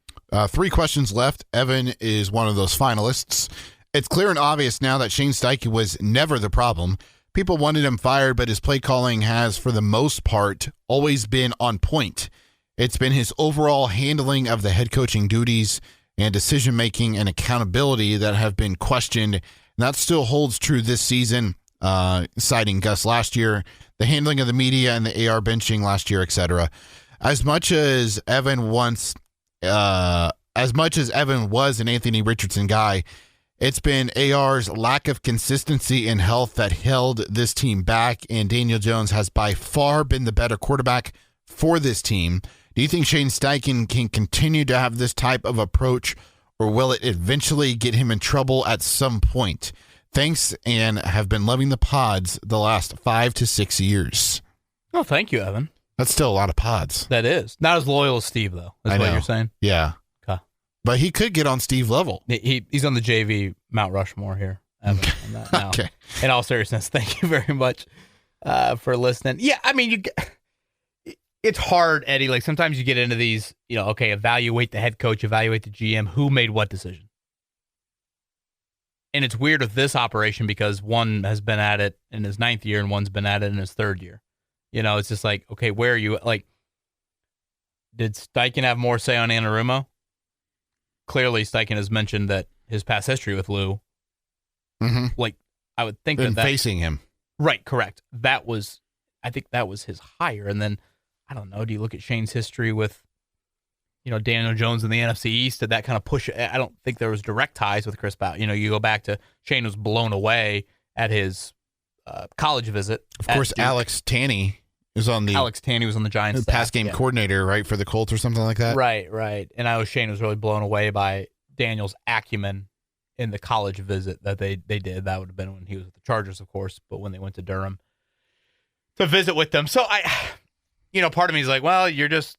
[SPEAKER 2] 3 questions left. Evan is one of those finalists. It's clear and obvious now that Shane Steichen was never the problem. People wanted him fired, but his play calling has, for the most part, always been on point. It's been his overall handling of the head coaching duties and decision-making and accountability that have been questioned. And that still holds true this season, citing Gus last year, the handling of the media and the AR benching last year, etc. As much as Evan was an Anthony Richardson guy, it's been AR's lack of consistency and health that held this team back, and Daniel Jones has by far been the better quarterback for this team. Do you think Shane Steichen can continue to have this type of approach, or will it eventually get him in trouble at some point? Thanks, and have been loving the pods the last 5 to 6 years.
[SPEAKER 1] Oh, thank you, Evan.
[SPEAKER 2] That's still a lot of pods.
[SPEAKER 1] That is. Not as loyal as Steve, though, is
[SPEAKER 2] I
[SPEAKER 1] what
[SPEAKER 2] know.
[SPEAKER 1] you're saying?
[SPEAKER 2] Yeah.
[SPEAKER 1] Okay.
[SPEAKER 2] But he could get on Steve level.
[SPEAKER 1] He's on the JV Mount Rushmore here, Evan. On that now.
[SPEAKER 2] Okay.
[SPEAKER 1] In all seriousness, thank you very much for listening. Yeah, I mean, it's hard, Eddie. Like, sometimes you get into these, evaluate the head coach, evaluate the GM, who made what decision. And it's weird with this operation because one has been at it in his 9th year and one's been at it in his 3rd year. It's just like, okay, where are you? Like, did Steichen have more say on Anarumo? Clearly, Steichen has mentioned that his past history with Lou.
[SPEAKER 2] Mm-hmm.
[SPEAKER 1] Like, I would think
[SPEAKER 2] Been
[SPEAKER 1] that
[SPEAKER 2] facing him.
[SPEAKER 1] Right, correct. I think that was his hire. And then, I don't know, do you look at Shane's history with, Daniel Jones in the NFC East? Did that kind of push it? I don't think there was direct ties with Chris Ballard. You go back to Shane was blown away at his college visit.
[SPEAKER 2] Of course, Alex Tanney was on the
[SPEAKER 1] Giants
[SPEAKER 2] pass
[SPEAKER 1] staff,
[SPEAKER 2] game
[SPEAKER 1] yeah.
[SPEAKER 2] coordinator, right, for the Colts or something like that.
[SPEAKER 1] Right. And I know Shane was really blown away by Daniel's acumen in the college visit that they did. That would have been when he was with the Chargers, of course, but when they went to Durham to visit with them. So part of me is like, well, you're just,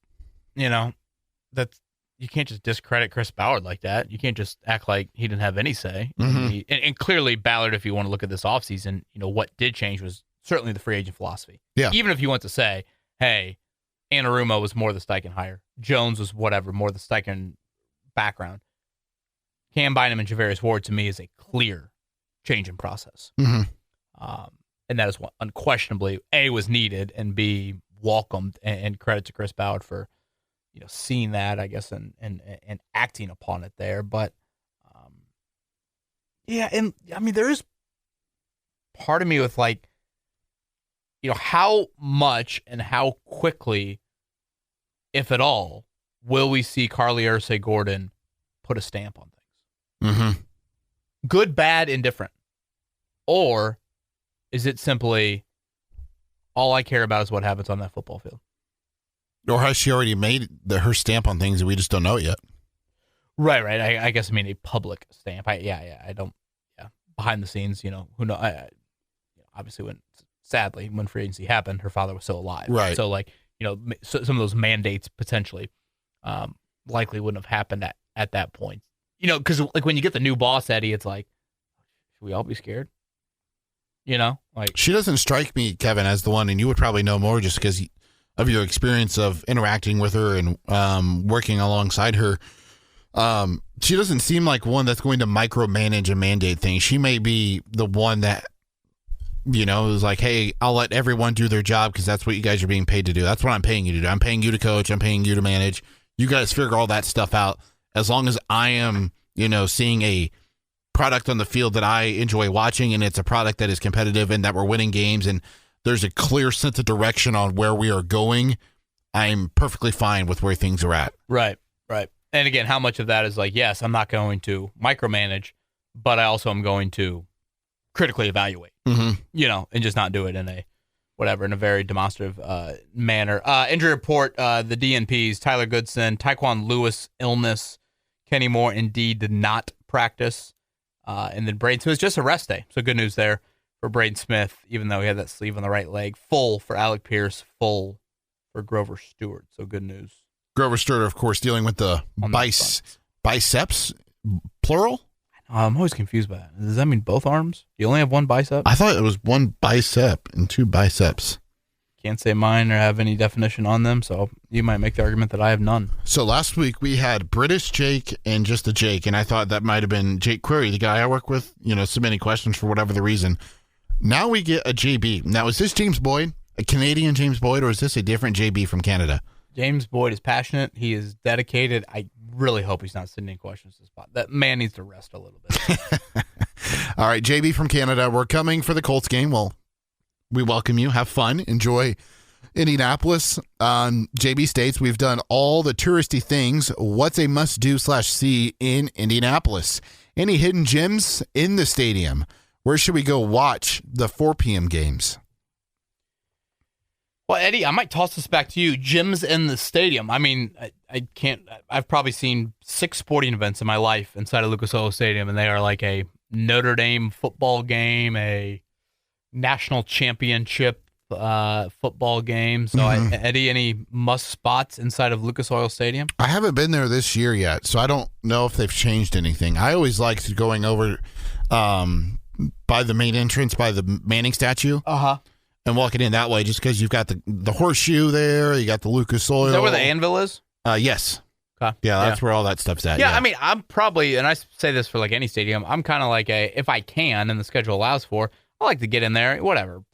[SPEAKER 1] you can't just discredit Chris Ballard like that. You can't just act like he didn't have any say.
[SPEAKER 2] Mm-hmm.
[SPEAKER 1] And clearly Ballard, if you want to look at this offseason, what did change was certainly the free agent philosophy.
[SPEAKER 2] Yeah.
[SPEAKER 1] Even if you want to say, hey, Anarumo was more the Steichen hire. Jones was whatever, more the Steichen background. Cam Bynum and Javarius Ward, to me, is a clear change in process.
[SPEAKER 2] Mm-hmm.
[SPEAKER 1] And that is what unquestionably, A, was needed, and B, welcomed, and credit to Chris Ballard for seeing that, I guess, and acting upon it there. But, and I mean, there is part of me with like, how much and how quickly, if at all, will we see Carly Ursay-Gordon put a stamp on things?
[SPEAKER 2] Mm-hmm.
[SPEAKER 1] Good, bad, indifferent. Or is it simply all I care about is what happens on that football field?
[SPEAKER 2] Or has she already made her stamp on things and we just don't know it yet?
[SPEAKER 1] Right. I guess I mean a public stamp. I don't. Yeah, behind the scenes, who know? Obviously, sadly, when free agency happened, her father was still alive.
[SPEAKER 2] Right.
[SPEAKER 1] So so some of those mandates potentially, likely wouldn't have happened at that point. Because when you get the new boss, Eddie, it's like, should we all be scared?
[SPEAKER 2] She doesn't strike me, Kevin, as the one, and you would probably know more just because of your experience of interacting with her and working alongside her. She doesn't seem like one that's going to micromanage and mandate things. She may be the one that, is like, hey, I'll let everyone do their job because that's what you guys are being paid to do. That's what I'm paying you to do. I'm paying you to coach. I'm paying you to manage. You guys figure all that stuff out. As long as I am, seeing a product on the field that I enjoy watching, and it's a product that is competitive and that we're winning games, and there's a clear sense of direction on where we are going, I'm perfectly fine with where things are at.
[SPEAKER 1] Right. And again, how much of that is like, yes, I'm not going to micromanage, but I also am going to critically evaluate, and just not do it in a very demonstrative manner. Injury report, the DNPs, Tyler Goodson, Tyquan Lewis, illness, Kenny Moore indeed did not practice. And then Braden Smith, just a rest day. So good news there for Braden Smith, even though he had that sleeve on the right leg. Full for Alec Pierce, full for Grover Stewart. So good news.
[SPEAKER 2] Grover Stewart, of course, dealing with the biceps, plural?
[SPEAKER 1] I'm always confused by that. Does that mean both arms? You only have one bicep?
[SPEAKER 2] I thought it was one bicep and two biceps.
[SPEAKER 1] Can't say mine or have any definition on them, so you might make the argument that I have none.
[SPEAKER 2] So last week we had British Jake and just a Jake, and I thought that might have been Jake Query, the guy I work with, submitting questions for whatever the reason. Now we get a JB. Now, is this James Boyd, a Canadian James Boyd, or is this a different JB from Canada?
[SPEAKER 1] James Boyd is passionate. He is dedicated. I really hope he's not sending questions to the spot. That man needs to rest a little bit.
[SPEAKER 2] All right, JB from Canada. We're coming for the Colts game. Well, we welcome you. Have fun. Enjoy Indianapolis. JB states, we've done all the touristy things. What's a must-do/see in Indianapolis? Any hidden gems in the stadium? Where should we go watch the 4 p.m. games?
[SPEAKER 1] Well, Eddie, I might toss this back to you. Gyms in the stadium. I mean, I can't. I've probably seen 6 sporting events in my life inside of Lucas Oil Stadium, and they are like a Notre Dame football game, a national championship football game. So, Eddie, any must spots inside of Lucas Oil Stadium?
[SPEAKER 2] I haven't been there this year yet, so I don't know if they've changed anything. I always liked going over by the main entrance, by the Manning statue. And walking in that way, just because you've got the horseshoe there, you got the Lucas Oil.
[SPEAKER 1] Is that where the anvil is?
[SPEAKER 2] Yes.
[SPEAKER 1] Okay.
[SPEAKER 2] Yeah, that's where all that stuff's at.
[SPEAKER 1] Yeah, I mean, I'm probably, and I say this for like any stadium, I'm kind of like if I can and the schedule allows for, I like to get in there,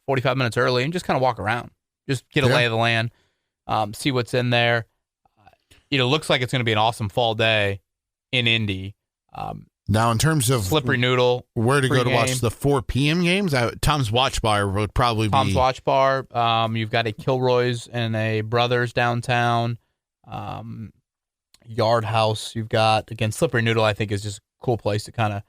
[SPEAKER 1] 45 minutes early and just kind of walk around. Just get a lay of the land, see what's in there. Looks like it's going to be an awesome fall day in Indy.
[SPEAKER 2] Now, in terms of
[SPEAKER 1] Slippery Noodle,
[SPEAKER 2] where to go to watch the 4 p.m. games, Tom's Watch Bar would probably be.
[SPEAKER 1] Tom's Watch Bar. You've got a Kilroy's and a Brothers downtown. Yard House. You've got, again, Slippery Noodle, I think, is just a cool place to kind of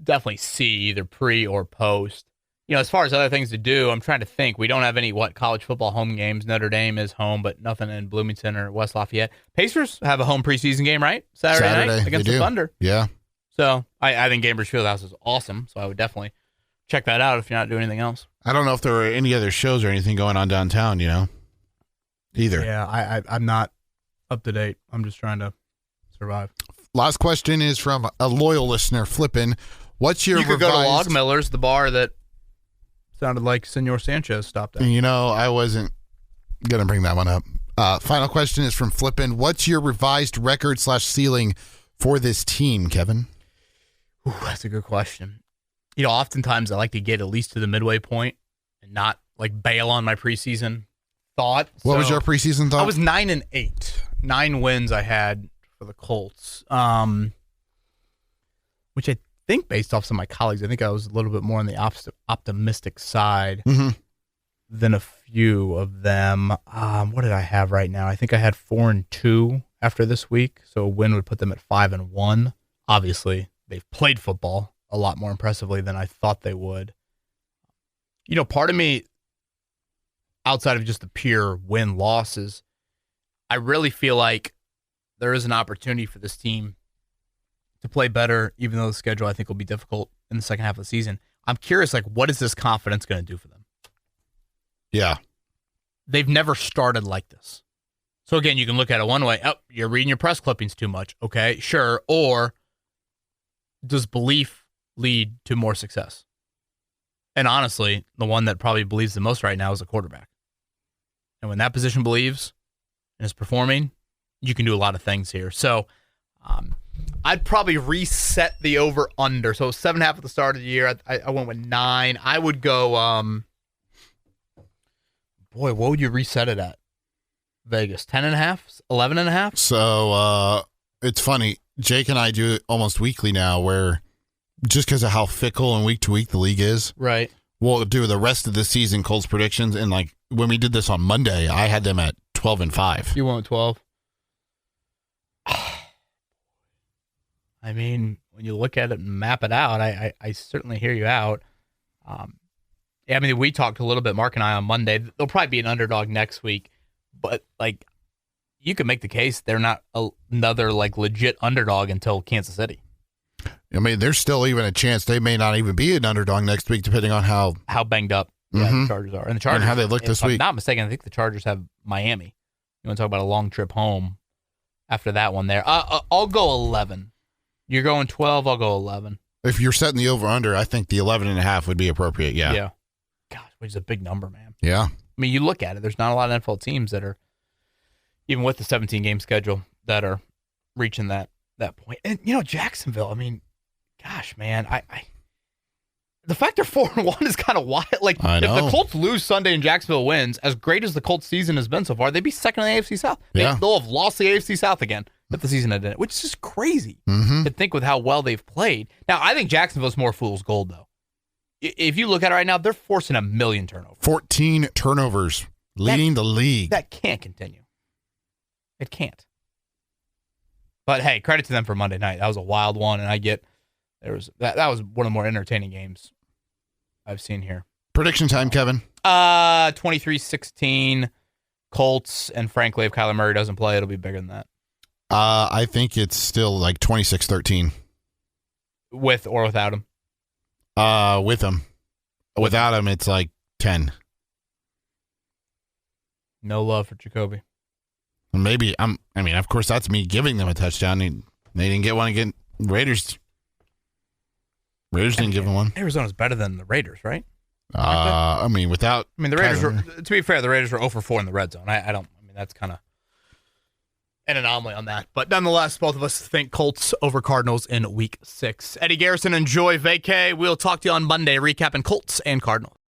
[SPEAKER 1] definitely see either pre or post. As far as other things to do, I'm trying to think. We don't have any, college football home games. Notre Dame is home, but nothing in Bloomington or West Lafayette. Pacers have a home preseason game, right? Saturday night against the Thunder.
[SPEAKER 2] Yeah.
[SPEAKER 1] So I think Gainbridge Fieldhouse is awesome. So I would definitely check that out if you're not doing anything else.
[SPEAKER 2] I don't know if there are any other shows or anything going on downtown, either.
[SPEAKER 3] Yeah, I'm not up to date. I'm just trying to survive.
[SPEAKER 2] Last question is from a loyal listener, Flippin'. What's your
[SPEAKER 1] You could go to Log Miller's, the bar that sounded like Senor Sanchez stopped at.
[SPEAKER 2] I wasn't going to bring that one up. Final question is from Flippin'. What's your revised record/ceiling for this team, Kevin?
[SPEAKER 1] Ooh, that's a good question. Oftentimes I like to get at least to the midway point and not bail on my preseason thought.
[SPEAKER 2] What was your preseason thought?
[SPEAKER 1] I was 9-8. 9 wins I had for the Colts, which I think based off some of my colleagues, I think I was a little bit more on the optimistic side than a few of them. What did I have right now? I think I had 4-2 after this week, so a win would put them at 5-1. Obviously, they've played football a lot more impressively than I thought they would. Part of me, outside of just the pure win-losses, I really feel like there is an opportunity for this team to play better, even though the schedule I think will be difficult in the second half of the season. I'm curious, like, what is this confidence going to do for them?
[SPEAKER 2] Yeah.
[SPEAKER 1] They've never started like this. So, again, you can look at it one way. Oh, you're reading your press clippings too much. Okay, sure. Or does belief lead to more success? And honestly, the one that probably believes the most right now is the quarterback. And when that position believes and is performing, you can do a lot of things here. So, I'd probably reset the over-under. So 7.5 at the start of the year. I went with 9. I would go, boy, what would you reset it at? Vegas, 10.5, 11.5?
[SPEAKER 2] So it's funny. Jake and I do it almost weekly now where just because of how fickle and week to week the league is,
[SPEAKER 1] Right.
[SPEAKER 2] we'll do the rest of the season Colts predictions. And like when we did this on Monday, I had them at 12-5.
[SPEAKER 1] You went with 12? I mean, when you look at it and map it out, I certainly hear you out. Yeah, I mean, we talked a little bit, Mark and I, on Monday. They'll probably be an underdog next week, but like, you can make the case they're not another like legit underdog until Kansas City.
[SPEAKER 2] I mean, there's still even a chance they may not even be an underdog next week, depending on how
[SPEAKER 1] Banged up the Chargers are, and the Chargers
[SPEAKER 2] and how they look this
[SPEAKER 1] if
[SPEAKER 2] week.
[SPEAKER 1] I'm not mistaken, I think the Chargers have Miami. You want to talk about a long trip home after that one there? I'll go 11. You're going 12. I'll go 11.
[SPEAKER 2] If you're setting the over/under, I think the 11.5 would be appropriate. Yeah.
[SPEAKER 1] Yeah. Gosh, which is a big number, man.
[SPEAKER 2] Yeah.
[SPEAKER 1] I mean, you look at it. There's not a lot of NFL teams that are, even with the 17-game schedule, that are reaching that point. And Jacksonville. I mean, gosh, man, the fact they're 4-1 is kind of wild. Like,
[SPEAKER 2] I
[SPEAKER 1] if
[SPEAKER 2] know.
[SPEAKER 1] the Colts lose Sunday and Jacksonville wins, as great as the Colts season has been so far, they'd be second in the AFC South.
[SPEAKER 2] Yeah.
[SPEAKER 1] They'll have lost the AFC South again if the season had ended, which is just crazy to think with how well they've played. Now, I think Jacksonville's more fool's gold, though. If you look at it right now, they're forcing 1 million turnovers.
[SPEAKER 2] 14 turnovers, leading the league.
[SPEAKER 1] That can't continue. It can't. But hey, credit to them for Monday night. That was a wild one, and I get that was one of the more entertaining games I've seen here.
[SPEAKER 2] Prediction time, Kevin.
[SPEAKER 1] 23-16 Colts, and frankly, if Kyler Murray doesn't play, it'll be bigger than that.
[SPEAKER 2] I think it's still like 26-13.
[SPEAKER 1] With or without him.
[SPEAKER 2] With him. Without him, it's like 10.
[SPEAKER 1] No love for Jacoby.
[SPEAKER 2] Maybe of course, that's me giving them a touchdown. They didn't get one against Raiders. Raiders didn't give them one.
[SPEAKER 1] Arizona's better than the Raiders, right?
[SPEAKER 2] The
[SPEAKER 1] Raiders were, to be fair, the Raiders were 0 for 4 in the red zone. That's kind of an anomaly on that. But nonetheless, both of us think Colts over Cardinals in week 6. Eddie Garrison, enjoy vacay. We'll talk to you on Monday, recapping Colts and Cardinals.